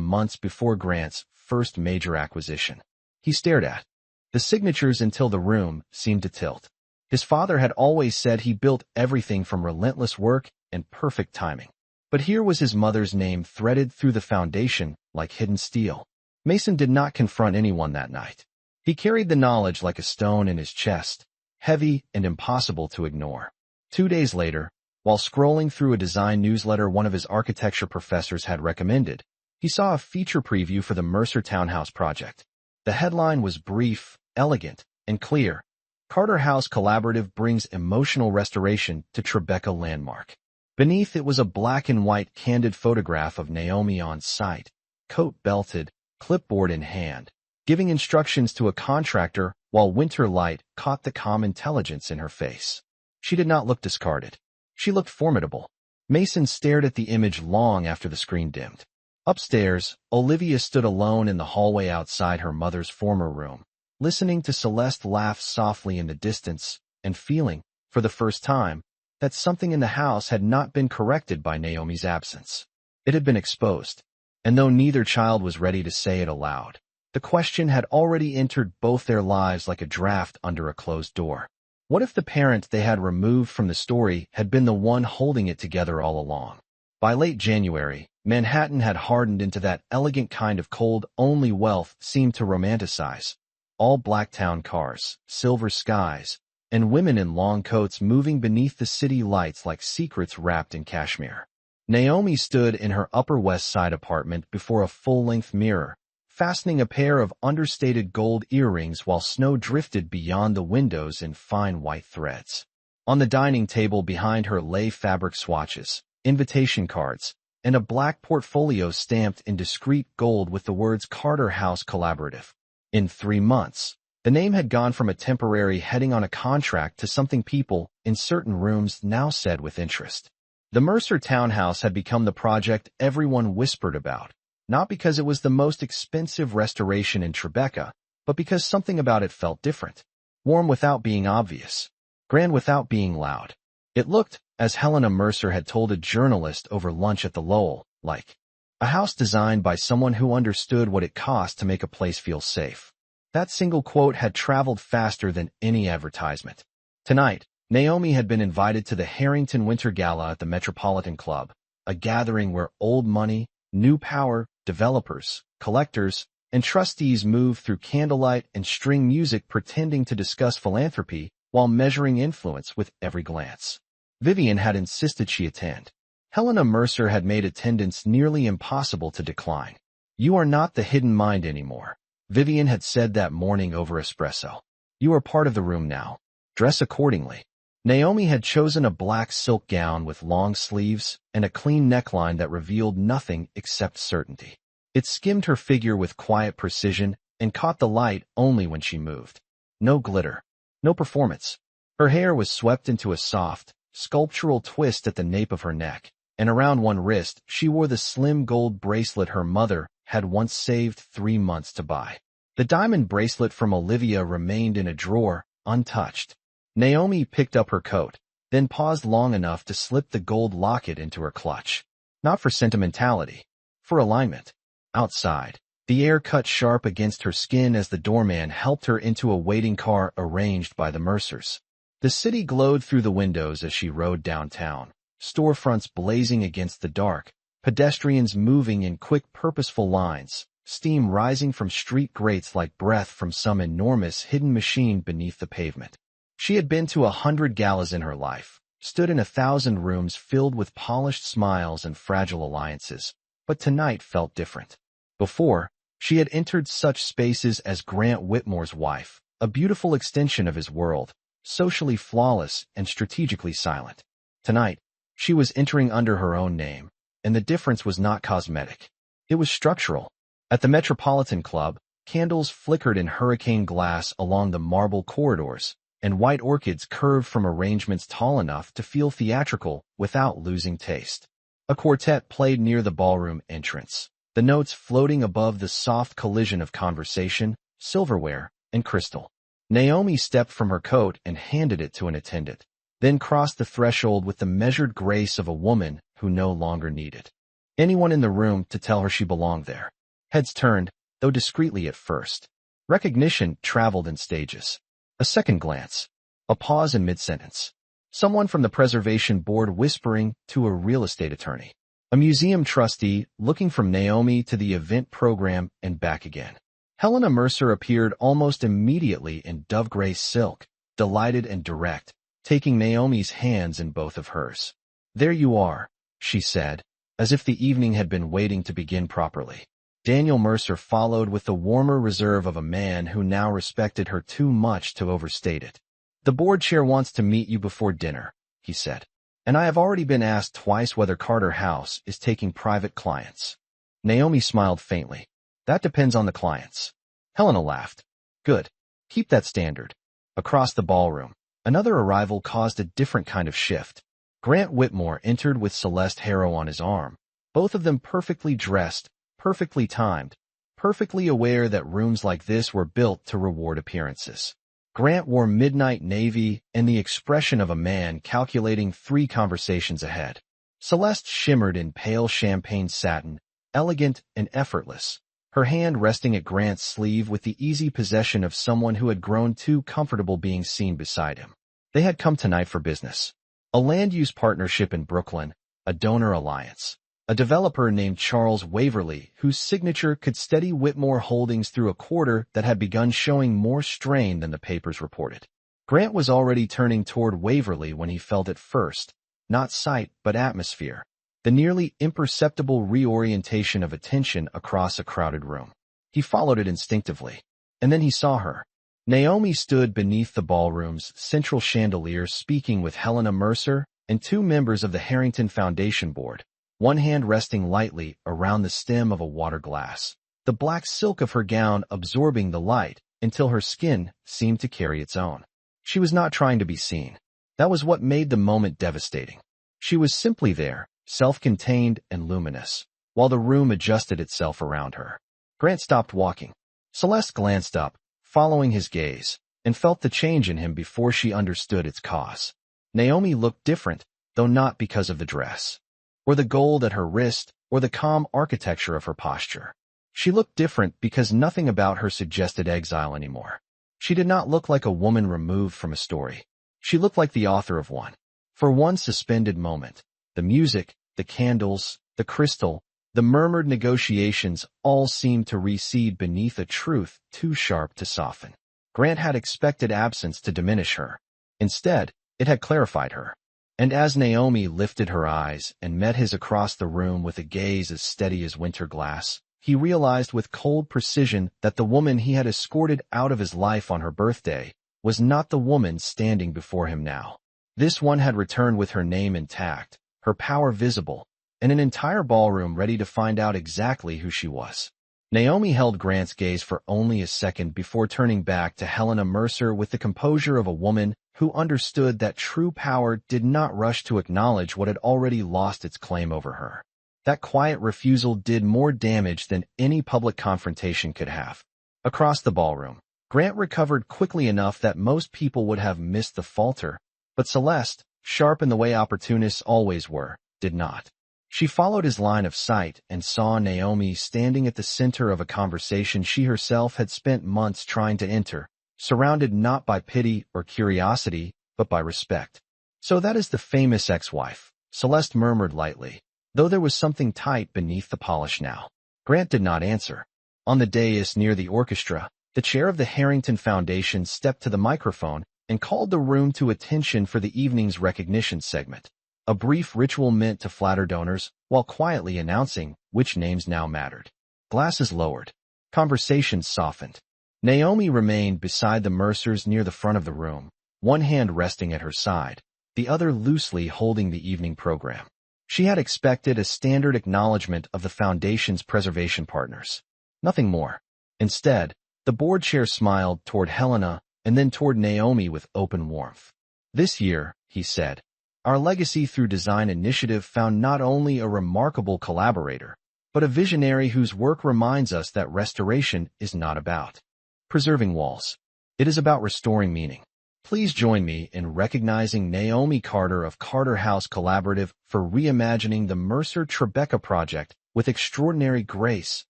months before Grant's first major acquisition. He stared at the signatures until the room seemed to tilt. His father had always said he built everything from relentless work and perfect timing. But here was his mother's name threaded through the foundation like hidden steel. Mason did not confront anyone that night. He carried the knowledge like a stone in his chest, heavy and impossible to ignore. 2 days later, while scrolling through a design newsletter one of his architecture professors had recommended, he saw a feature preview for the Mercer Townhouse project. The headline was brief, elegant, and clear. Carter House Collaborative brings emotional restoration to Tribeca Landmark. Beneath it was a black and white candid photograph of Naomi on site, coat belted, clipboard in hand, giving instructions to a contractor while winter light caught the calm intelligence in her face. She did not look discarded. She looked formidable. Mason stared at the image long after the screen dimmed. Upstairs, Olivia stood alone in the hallway outside her mother's former room, listening to Celeste laugh softly in the distance and feeling, for the first time, that something in the house had not been corrected by Naomi's absence. It had been exposed, and though neither child was ready to say it aloud, the question had already entered both their lives like a draft under a closed door. What if the parent they had removed from the story had been the one holding it together all along? By late January, Manhattan had hardened into that elegant kind of cold only wealth seemed to romanticize. All black town cars, silver skies, and women in long coats moving beneath the city lights like secrets wrapped in cashmere. Naomi stood in her Upper West Side apartment before a full-length mirror, fastening a pair of understated gold earrings while snow drifted beyond the windows in fine white threads. On the dining table behind her lay fabric swatches, invitation cards, and a black portfolio stamped in discreet gold with the words Carter House Collaborative. In 3 months, the name had gone from a temporary heading on a contract to something people, in certain rooms, now said with interest. The Mercer Townhouse had become the project everyone whispered about, not because it was the most expensive restoration in Tribeca, but because something about it felt different. Warm without being obvious. Grand without being loud. It looked, as Helena Mercer had told a journalist over lunch at the Lowell, like a house designed by someone who understood what it cost to make a place feel safe. That single quote had traveled faster than any advertisement. Tonight, Naomi had been invited to the Harrington Winter Gala at the Metropolitan Club, a gathering where old money, new power, developers, collectors, and trustees moved through candlelight and string music pretending to discuss philanthropy while measuring influence with every glance. Vivian had insisted she attend. Helena Mercer had made attendance nearly impossible to decline. "You are not the hidden mind anymore," Vivian had said that morning over espresso. "You are part of the room now. Dress accordingly." Naomi had chosen a black silk gown with long sleeves and a clean neckline that revealed nothing except certainty. It skimmed her figure with quiet precision and caught the light only when she moved. No glitter. No performance. Her hair was swept into a soft, sculptural twist at the nape of her neck, and around one wrist she wore the slim gold bracelet her mother had once saved 3 months to buy. The diamond bracelet from Olivia remained in a drawer, untouched. Naomi picked up her coat, then paused long enough to slip the gold locket into her clutch. Not for sentimentality. For alignment. Outside, the air cut sharp against her skin as the doorman helped her into a waiting car arranged by the Mercers. The city glowed through the windows as she rode downtown, storefronts blazing against the dark, pedestrians moving in quick purposeful lines, steam rising from street grates like breath from some enormous hidden machine beneath the pavement. She had been to 100 galas in her life, stood in 1,000 rooms filled with polished smiles and fragile alliances, but tonight felt different. Before, she had entered such spaces as Grant Whitmore's wife, a beautiful extension of his world, socially flawless and strategically silent. Tonight, she was entering under her own name, and the difference was not cosmetic. It was structural. At the Metropolitan Club, candles flickered in hurricane glass along the marble corridors, and white orchids curved from arrangements tall enough to feel theatrical without losing taste. A quartet played near the ballroom entrance, the notes floating above the soft collision of conversation, silverware, and crystal. Naomi stepped from her coat and handed it to an attendant, then crossed the threshold with the measured grace of a woman who no longer needed anyone in the room to tell her she belonged there. Heads turned, though discreetly at first. Recognition traveled in stages. A second glance. A pause in mid-sentence. Someone from the preservation board whispering to a real estate attorney. A museum trustee looking from Naomi to the event program and back again. Helena Mercer appeared almost immediately in dove-gray silk, delighted and direct, taking Naomi's hands in both of hers. "There you are," she said, as if the evening had been waiting to begin properly. Daniel Mercer followed with the warmer reserve of a man who now respected her too much to overstate it. "The board chair wants to meet you before dinner," he said. "And I have already been asked twice whether Carter House is taking private clients." Naomi smiled faintly. "That depends on the clients." Helena laughed. "Good. Keep that standard." Across the ballroom, another arrival caused a different kind of shift. Grant Whitmore entered with Celeste Harrow on his arm, both of them perfectly dressed, perfectly timed, perfectly aware that rooms like this were built to reward appearances. Grant wore midnight navy and the expression of a man calculating 3 conversations ahead. Celeste shimmered in pale champagne satin, elegant and effortless, her hand resting at Grant's sleeve with the easy possession of someone who had grown too comfortable being seen beside him. They had come tonight for business. A land-use partnership in Brooklyn, a donor alliance, a developer named Charles Waverly whose signature could steady Whitmore Holdings through a quarter that had begun showing more strain than the papers reported. Grant was already turning toward Waverly when he felt it first, not sight but atmosphere, the nearly imperceptible reorientation of attention across a crowded room. He followed it instinctively, and then he saw her. Naomi stood beneath the ballroom's central chandelier speaking with Helena Mercer and 2 members of the Harrington Foundation Board, one hand resting lightly around the stem of a water glass, the black silk of her gown absorbing the light until her skin seemed to carry its own. She was not trying to be seen. That was what made the moment devastating. She was simply there, self-contained and luminous, while the room adjusted itself around her. Grant stopped walking. Celeste glanced up, following his gaze, and felt the change in him before she understood its cause. Naomi looked different, though not because of the dress, or the gold at her wrist, or the calm architecture of her posture. She looked different because nothing about her suggested exile anymore. She did not look like a woman removed from a story. She looked like the author of one. For one suspended moment, the music, the candles, the crystal, the murmured negotiations all seemed to recede beneath a truth too sharp to soften. Grant had expected absence to diminish her. Instead, it had clarified her. And as Naomi lifted her eyes and met his across the room with a gaze as steady as winter glass, he realized with cold precision that the woman he had escorted out of his life on her birthday was not the woman standing before him now. This one had returned with her name intact, her power visible, and an entire ballroom ready to find out exactly who she was. Naomi held Grant's gaze for only a second before turning back to Helena Mercer with the composure of a woman who understood that true power did not rush to acknowledge what had already lost its claim over her. That quiet refusal did more damage than any public confrontation could have. Across the ballroom, Grant recovered quickly enough that most people would have missed the falter, but Celeste, sharp in the way opportunists always were, did not. She followed his line of sight and saw Naomi standing at the center of a conversation she herself had spent months trying to enter, surrounded not by pity or curiosity, but by respect. "So that is the famous ex-wife," Celeste murmured lightly, though there was something tight beneath the polish now. Grant did not answer. On the dais near the orchestra, the chair of the Harrington Foundation stepped to the microphone and called the room to attention for the evening's recognition segment. A brief ritual meant to flatter donors, while quietly announcing which names now mattered. Glasses lowered. Conversations softened. Naomi remained beside the Mercers near the front of the room, one hand resting at her side, the other loosely holding the evening program. She had expected a standard acknowledgement of the Foundation's preservation partners. Nothing more. Instead, the board chair smiled toward Helena and then toward Naomi with open warmth. "This year," he said, Our Legacy Through Design initiative found not only a remarkable collaborator, but a visionary whose work reminds us that restoration is not about preserving walls. It is about restoring meaning. Please join me in recognizing Naomi Carter of Carter House Collaborative for reimagining the Mercer Tribeca project with extraordinary grace,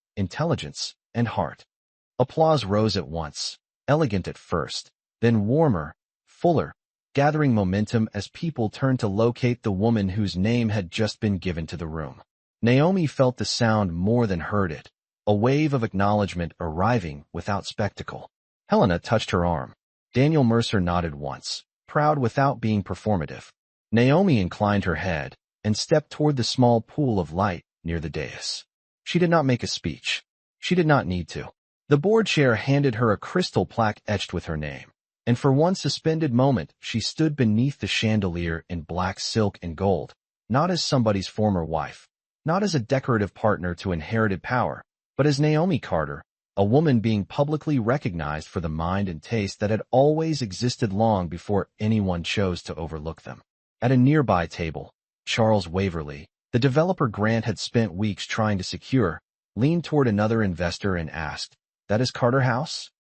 intelligence, and heart. Applause rose at once, elegant at first, then warmer, fuller, gathering momentum as people turned to locate the woman whose name had just been given to the room. Naomi felt the sound more than heard it, a wave of acknowledgement arriving without spectacle. Helena touched her arm. Daniel Mercer nodded once, proud without being performative. Naomi inclined her head and stepped toward the small pool of light near the dais. She did not make a speech. She did not need to. The board chair handed her a crystal plaque etched with her name, and for one suspended moment she stood beneath the chandelier in black silk and gold, not as somebody's former wife, not as a decorative partner to inherited power, but as Naomi Carter, a woman being publicly recognized for the mind and taste that had always existed long before anyone chose to overlook them. At a nearby table, Charles Waverly, the developer Grant had spent weeks trying to secure, leaned toward another investor and asked, "That is Carter House?"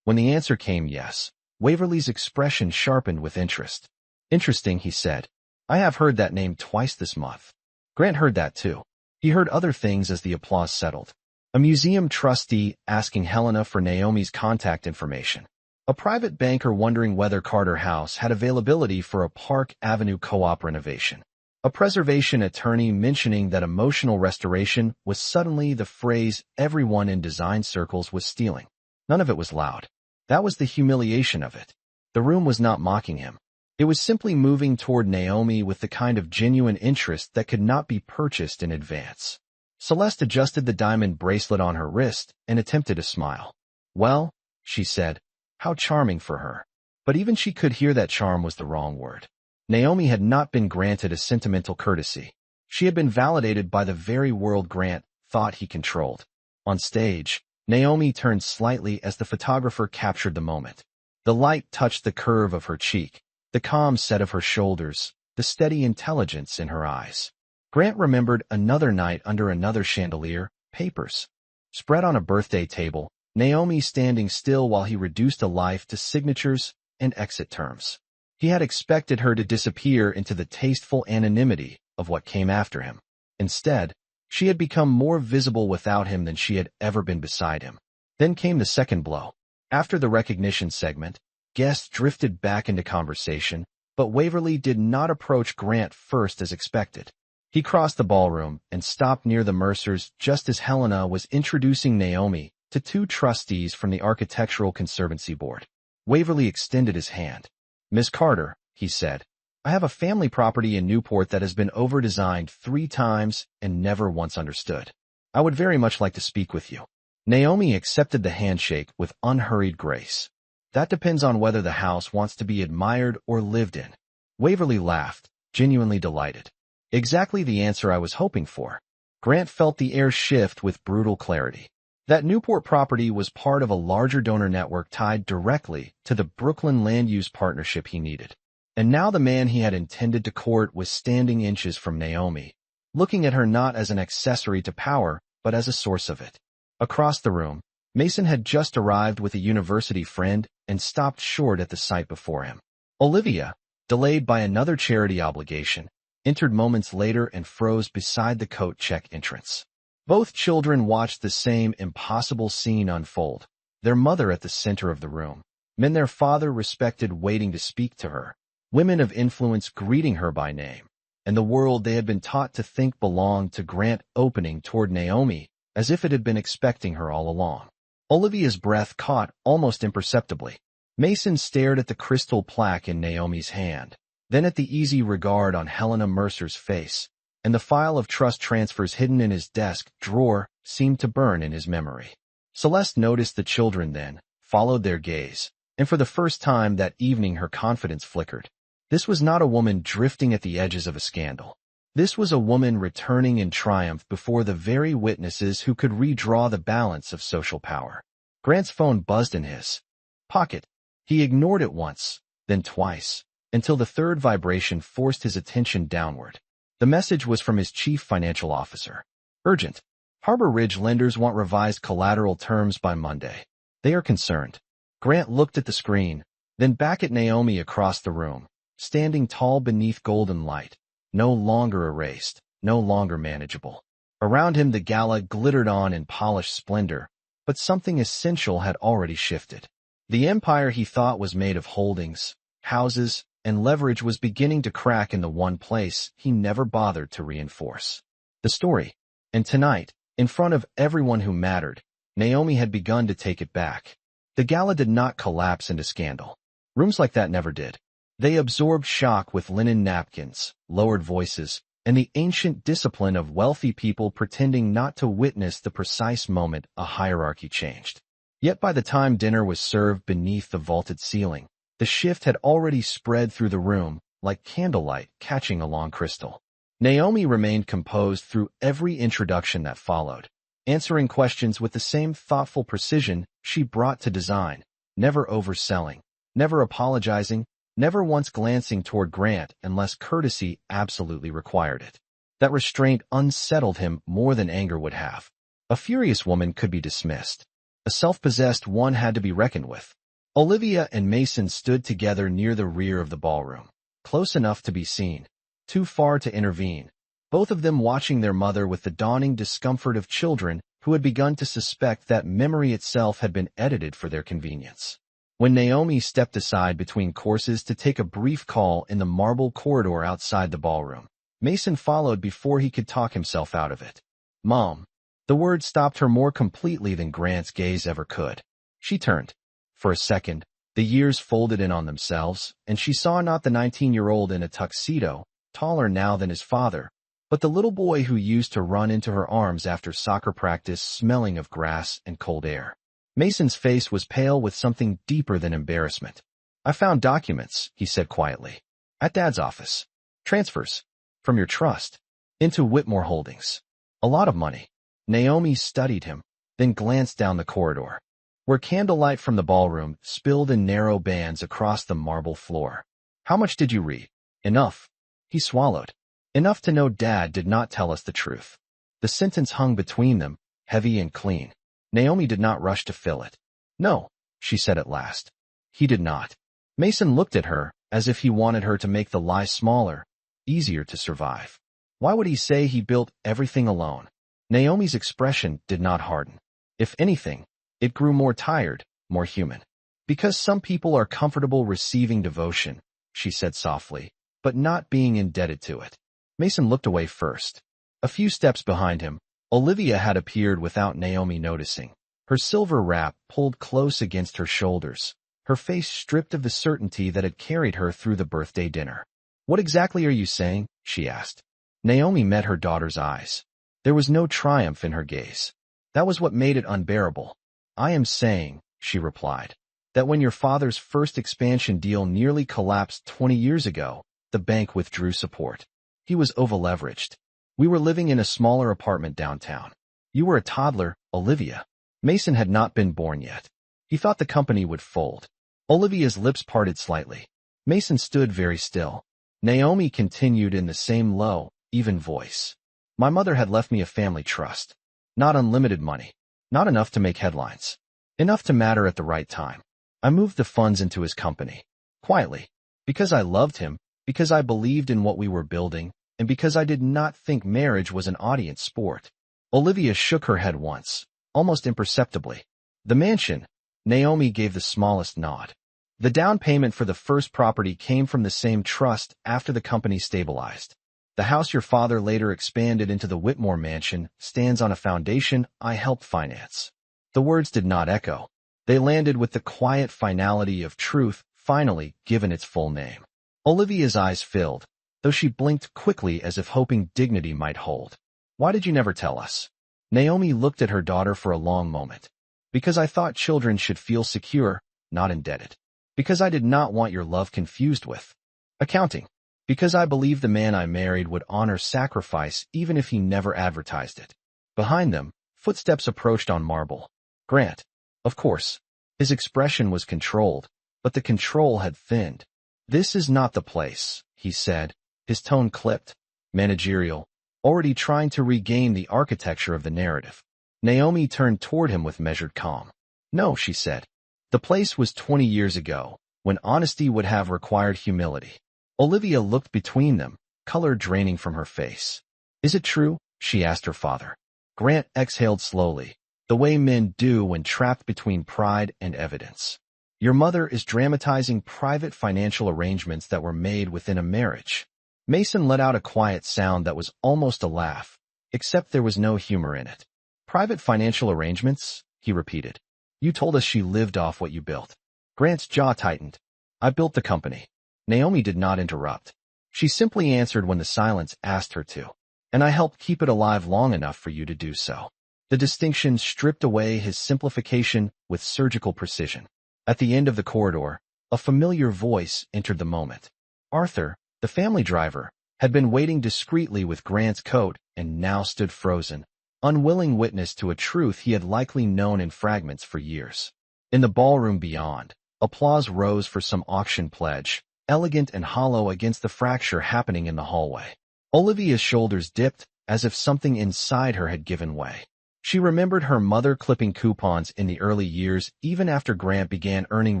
When the answer came yes, Waverly's expression sharpened with interest. "Interesting," he said. "I have heard that name twice this month." Grant heard that too. He heard other things as the applause settled. A museum trustee asking Helena for Naomi's contact information. A private banker wondering whether Carter House had availability for a Park Avenue co-op renovation. A preservation attorney mentioning that emotional restoration was suddenly the phrase everyone in design circles was stealing. None of it was loud. That was the humiliation of it. The room was not mocking him. It was simply moving toward Naomi with the kind of genuine interest that could not be purchased in advance. Celeste adjusted the diamond bracelet on her wrist and attempted a smile. "Well," she said, "how charming for her." But even she could hear that charm was the wrong word. Naomi had not been granted a sentimental courtesy. She had been validated by the very world Grant thought he controlled. On stage, Naomi turned slightly as the photographer captured the moment. The light touched the curve of her cheek, the calm set of her shoulders, the steady intelligence in her eyes. Grant remembered another night under another chandelier, papers spread on a birthday table, Naomi standing still while he reduced a life to signatures and exit terms. He had expected her to disappear into the tasteful anonymity of what came after him. Instead, she had become more visible without him than she had ever been beside him. Then came the second blow. After the recognition segment, guests drifted back into conversation, but Waverly did not approach Grant first as expected. He crossed the ballroom and stopped near the Mercers just as Helena was introducing Naomi to two trustees from the Architectural Conservancy Board. Waverly extended his hand. "Miss Carter," he said, "I have a family property in Newport that has been over-designed 3 times and never once understood. I would very much like to speak with you." Naomi accepted the handshake with unhurried grace. "That depends on whether the house wants to be admired or lived in." Waverly laughed, genuinely delighted. "Exactly the answer I was hoping for." Grant felt the air shift with brutal clarity. That Newport property was part of a larger donor network tied directly to the Brooklyn land use partnership he needed. And now the man he had intended to court was standing inches from Naomi, looking at her not as an accessory to power, but as a source of it. Across the room, Mason had just arrived with a university friend and stopped short at the sight before him. Olivia, delayed by another charity obligation, entered moments later and froze beside the coat check entrance. Both children watched the same impossible scene unfold, their mother at the center of the room, men their father respected waiting to speak to her, women of influence greeting her by name, and the world they had been taught to think belonged to Grant opening toward Naomi as if it had been expecting her all along. Olivia's breath caught almost imperceptibly. Mason stared at the crystal plaque in Naomi's hand, then at the easy regard on Helena Mercer's face, and the file of trust transfers hidden in his desk drawer seemed to burn in his memory. Celeste noticed the children then, followed their gaze, and for the first time that evening her confidence flickered. This was not a woman drifting at the edges of a scandal. This was a woman returning in triumph before the very witnesses who could redraw the balance of social power. Grant's phone buzzed in his pocket. He ignored it once, then twice. until the third vibration forced his attention downward. The message was from his chief financial officer. Urgent. Harbor Ridge lenders want revised collateral terms by Monday. They are concerned. Grant looked at the screen, then back at Naomi across the room, standing tall beneath golden light, no longer erased, no longer manageable. Around him the gala glittered on in polished splendor, but something essential had already shifted. The empire he thought was made of holdings, houses, and leverage was beginning to crack in the one place he never bothered to reinforce. The story. And tonight, in front of everyone who mattered, Naomi had begun to take it back. The gala did not collapse into scandal. Rooms like that never did. They absorbed shock with linen napkins, lowered voices, and the ancient discipline of wealthy people pretending not to witness the precise moment a hierarchy changed. Yet by the time dinner was served beneath the vaulted ceiling, the shift had already spread through the room, like candlelight catching along crystal. Naomi remained composed through every introduction that followed, answering questions with the same thoughtful precision she brought to design, never overselling, never apologizing, never once glancing toward Grant unless courtesy absolutely required it. That restraint unsettled him more than anger would have. A furious woman could be dismissed. A self-possessed one had to be reckoned with. Olivia and Mason stood together near the rear of the ballroom, close enough to be seen, too far to intervene, both of them watching their mother with the dawning discomfort of children who had begun to suspect that memory itself had been edited for their convenience. When Naomi stepped aside between courses to take a brief call in the marble corridor outside the ballroom, Mason followed before he could talk himself out of it. "Mom." The word stopped her more completely than Grant's gaze ever could. She turned. For a second, the years folded in on themselves, and she saw not the 19-year-old in a tuxedo, taller now than his father, but the little boy who used to run into her arms after soccer practice smelling of grass and cold air. Mason's face was pale with something deeper than embarrassment. "I found documents," he said quietly. "At Dad's office. Transfers. From your trust. Into Whitmore Holdings. A lot of money." Naomi studied him, then glanced down the corridor, where candlelight from the ballroom spilled in narrow bands across the marble floor. "How much did you read?" "Enough." He swallowed. "Enough to know Dad did not tell us the truth." The sentence hung between them, heavy and clean. Naomi did not rush to fill it. "No," she said at last. He did not. Mason looked at her, as if he wanted her to make the lie smaller, easier to survive. Why would he say he built everything alone? Naomi's expression did not harden. If anything, it grew more tired, more human. "Because some people are comfortable receiving devotion," she said softly, "but not being indebted to it." Mason looked away first. A few steps behind him, Olivia had appeared without Naomi noticing, her silver wrap pulled close against her shoulders, her face stripped of the certainty that had carried her through the birthday dinner. "What exactly are you saying?" she asked. Naomi met her daughter's eyes. There was no triumph in her gaze. That was what made it unbearable. "I am saying," she replied, "that when your father's first expansion deal nearly collapsed 20 years ago, the bank withdrew support. He was over-leveraged. We were living in a smaller apartment downtown. You were a toddler, Olivia." Mason had not been born yet. He thought the company would fold. Olivia's lips parted slightly. Mason stood very still. Naomi continued in the same low, even voice. "My mother had left me a family trust. Not unlimited money. Not enough to make headlines. Enough to matter at the right time. I moved the funds into his company. Quietly. Because I loved him, because I believed in what we were building, and because I did not think marriage was an audience sport." Olivia shook her head once, almost imperceptibly. "The mansion." Naomi gave the smallest nod. "The down payment for the first property came from the same trust after the company stabilized. The house your father later expanded into the Whitmore mansion stands on a foundation I helped finance." The words did not echo. They landed with the quiet finality of truth finally given its full name. Olivia's eyes filled, though she blinked quickly as if hoping dignity might hold. "Why did you never tell us?" Naomi looked at her daughter for a long moment. "Because I thought children should feel secure, not indebted. Because I did not want your love confused with accounting. Because I believed the man I married would honor sacrifice even if he never advertised it." Behind them, footsteps approached on marble. Grant. Of course. His expression was controlled, but the control had thinned. "This is not the place," he said, his tone clipped, managerial, already trying to regain the architecture of the narrative. Naomi turned toward him with measured calm. "No," she said. "The place was 20 years ago, when honesty would have required humility." Olivia looked between them, color draining from her face. "Is it true?" she asked her father. Grant exhaled slowly, the way men do when trapped between pride and evidence. "Your mother is dramatizing private financial arrangements that were made within a marriage." Mason let out a quiet sound that was almost a laugh, except there was no humor in it. "Private financial arrangements?" he repeated. "You told us she lived off what you built." Grant's jaw tightened. "I built the company." Naomi did not interrupt. She simply answered when the silence asked her to. "And I helped keep it alive long enough for you to do so." The distinction stripped away his simplification with surgical precision. At the end of the corridor, a familiar voice entered the moment. Arthur, the family driver, had been waiting discreetly with Grant's coat and now stood frozen, unwilling witness to a truth he had likely known in fragments for years. In the ballroom beyond, applause rose for some auction pledge, elegant and hollow against the fracture happening in the hallway. Olivia's shoulders dipped, as if something inside her had given way. She remembered her mother clipping coupons in the early years, even after Grant began earning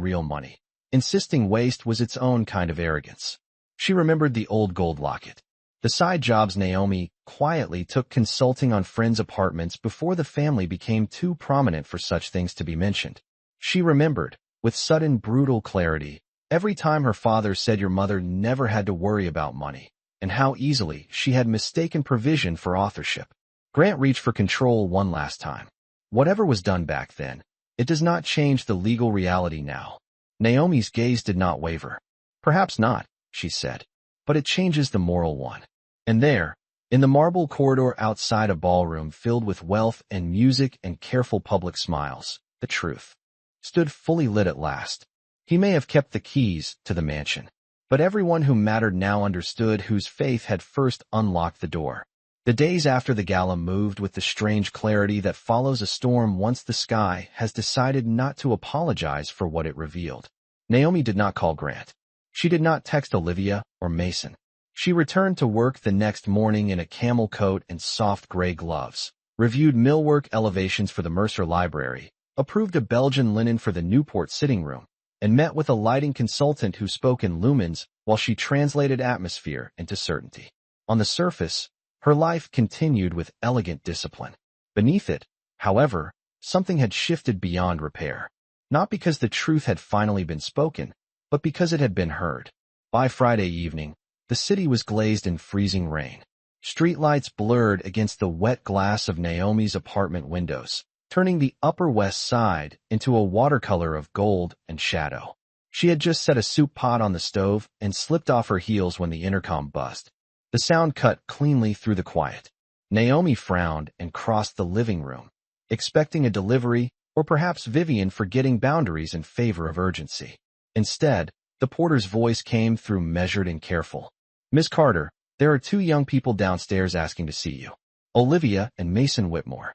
real money. Insisting waste was its own kind of arrogance. She remembered the old gold locket. The side jobs Naomi quietly took consulting on friends' apartments before the family became too prominent for such things to be mentioned. She remembered, with sudden brutal clarity, every time her father said your mother never had to worry about money, and how easily she had mistaken provision for authorship. Grant reached for control one last time. "Whatever was done back then, it does not change the legal reality now." Naomi's gaze did not waver. "Perhaps not," she said, "but it changes the moral one." And there, in the marble corridor outside a ballroom filled with wealth and music and careful public smiles, the truth stood fully lit at last. He may have kept the keys to the mansion, but everyone who mattered now understood whose faith had first unlocked the door. The days after the gala moved with the strange clarity that follows a storm once the sky has decided not to apologize for what it revealed. Naomi did not call Grant. She did not text Olivia or Mason. She returned to work the next morning in a camel coat and soft gray gloves, reviewed millwork elevations for the Mercer Library, approved a Belgian linen for the Newport sitting room, and met with a lighting consultant who spoke in lumens while she translated atmosphere into certainty. On the surface, her life continued with elegant discipline. Beneath it, however, something had shifted beyond repair. Not because the truth had finally been spoken, but because it had been heard. By Friday evening, the city was glazed in freezing rain. Streetlights blurred against the wet glass of Naomi's apartment windows, turning the Upper West Side into a watercolor of gold and shadow. She had just set a soup pot on the stove and slipped off her heels when the intercom buzzed. The sound cut cleanly through the quiet. Naomi frowned and crossed the living room, expecting a delivery or perhaps Vivian forgetting boundaries in favor of urgency. Instead, the porter's voice came through measured and careful. "Miss Carter, there are 2 young people downstairs asking to see you. Olivia and Mason Whitmore."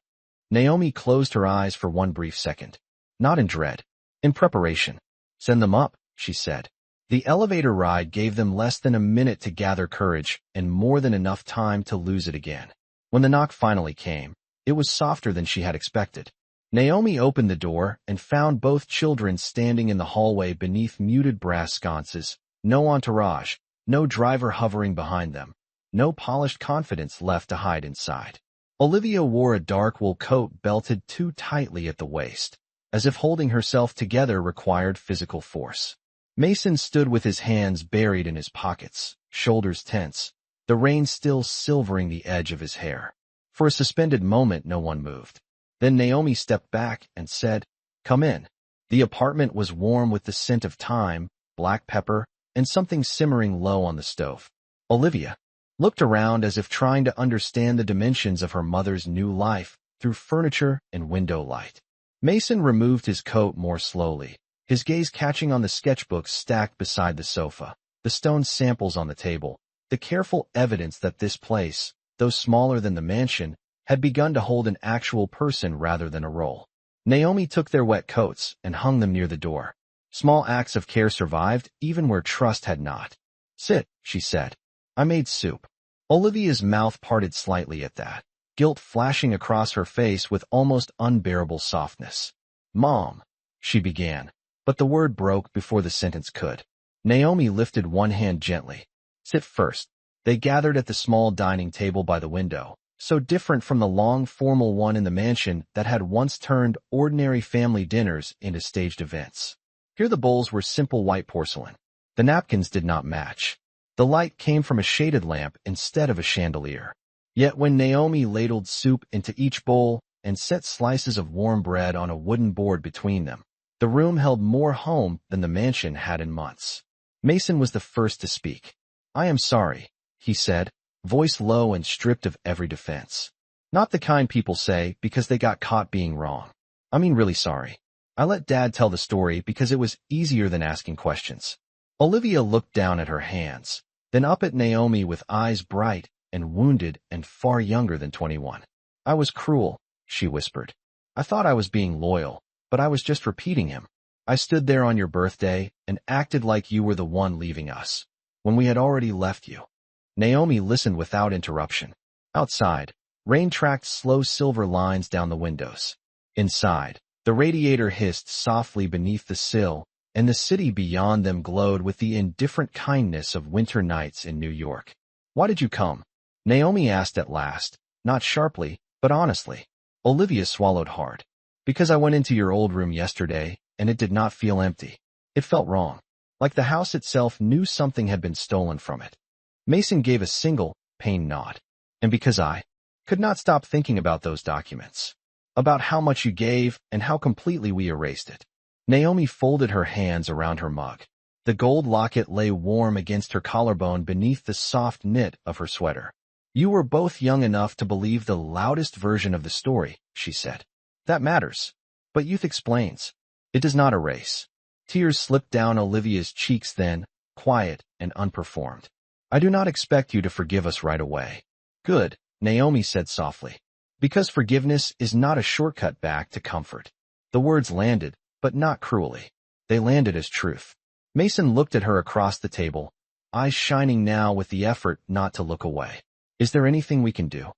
Naomi closed her eyes for one brief second. Not in dread, in preparation. "Send them up," she said. The elevator ride gave them less than a minute to gather courage and more than enough time to lose it again. When the knock finally came, it was softer than she had expected. Naomi opened the door and found both children standing in the hallway beneath muted brass sconces, no entourage, no driver hovering behind them, no polished confidence left to hide inside. Olivia wore a dark wool coat belted too tightly at the waist, as if holding herself together required physical force. Mason stood with his hands buried in his pockets, shoulders tense, the rain still silvering the edge of his hair. For a suspended moment no one moved. Then Naomi stepped back and said, "Come in." The apartment was warm with the scent of thyme, black pepper, and something simmering low on the stove. Olivia looked around as if trying to understand the dimensions of her mother's new life through furniture and window light. Mason removed his coat more slowly, his gaze catching on the sketchbooks stacked beside the sofa, the stone samples on the table, the careful evidence that this place, though smaller than the mansion, had begun to hold an actual person rather than a role. Naomi took their wet coats and hung them near the door. Small acts of care survived, even where trust had not. Sit, she said. I made soup. Olivia's mouth parted slightly at that, guilt flashing across her face with almost unbearable softness. Mom, she began, but the word broke before the sentence could. Naomi lifted one hand gently. Sit first. They gathered at the small dining table by the window, so different from the long, formal one in the mansion that had once turned ordinary family dinners into staged events. Here the bowls were simple white porcelain. The napkins did not match. The light came from a shaded lamp instead of a chandelier. Yet when Naomi ladled soup into each bowl and set slices of warm bread on a wooden board between them, the room held more home than the mansion had in months. Mason was the first to speak. I am sorry, he said, voice low and stripped of every defense. Not the kind people say because they got caught being wrong. I mean really sorry. I let Dad tell the story because it was easier than asking questions. Olivia looked down at her hands, then up at Naomi with eyes bright and wounded and far younger than 21. I was cruel, she whispered. I thought I was being loyal, but I was just repeating him. I stood there on your birthday and acted like you were the one leaving us, when we had already left you. Naomi listened without interruption. Outside, rain tracked slow silver lines down the windows. Inside, the radiator hissed softly beneath the sill, and the city beyond them glowed with the indifferent kindness of winter nights in New York. Why did you come? Naomi asked at last, not sharply, but honestly. Olivia swallowed hard. Because I went into your old room yesterday, and it did not feel empty. It felt wrong. Like the house itself knew something had been stolen from it. Mason gave a single, pained nod. And because I could not stop thinking about those documents. About how much you gave and how completely we erased it. Naomi folded her hands around her mug. The gold locket lay warm against her collarbone beneath the soft knit of her sweater. You were both young enough to believe the loudest version of the story, she said. That matters. But youth explains. It does not erase. Tears slipped down Olivia's cheeks then, quiet and unperformed. I do not expect you to forgive us right away. Good, Naomi said softly. Because forgiveness is not a shortcut back to comfort. The words landed, but not cruelly. They landed as truth. Mason looked at her across the table, eyes shining now with the effort not to look away. Is there anything we can do?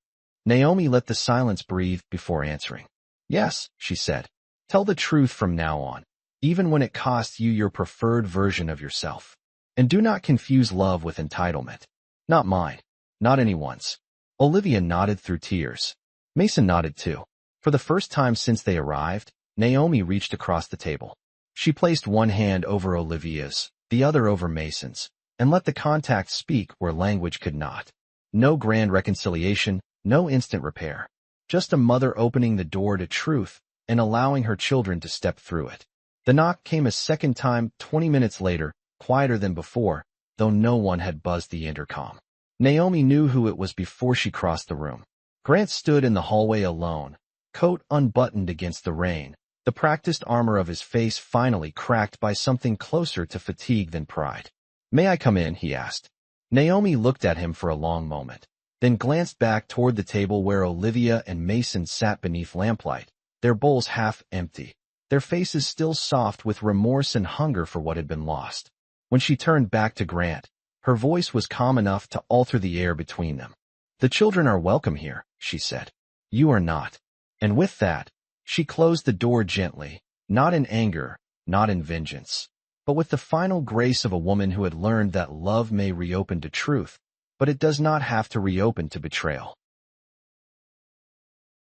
Naomi let the silence breathe before answering. Yes, she said. Tell the truth from now on, even when it costs you your preferred version of yourself. And do not confuse love with entitlement. Not mine. Not anyone's. Olivia nodded through tears. Mason nodded too. For the first time since they arrived, Naomi reached across the table. She placed one hand over Olivia's, the other over Mason's, and let the contact speak where language could not. No grand reconciliation, no instant repair. Just a mother opening the door to truth and allowing her children to step through it. The knock came a second time 20 minutes later, quieter than before, though no one had buzzed the intercom. Naomi knew who it was before she crossed the room. Grant stood in the hallway alone, coat unbuttoned against the rain, the practiced armor of his face finally cracked by something closer to fatigue than pride. May I come in? He asked. Naomi looked at him for a long moment, then glanced back toward the table where Olivia and Mason sat beneath lamplight, their bowls half empty, their faces still soft with remorse and hunger for what had been lost. When she turned back to Grant, her voice was calm enough to alter the air between them. The children are welcome here, she said. You are not. And with that, she closed the door gently, not in anger, not in vengeance, but with the final grace of a woman who had learned that love may reopen to truth, but it does not have to reopen to betrayal.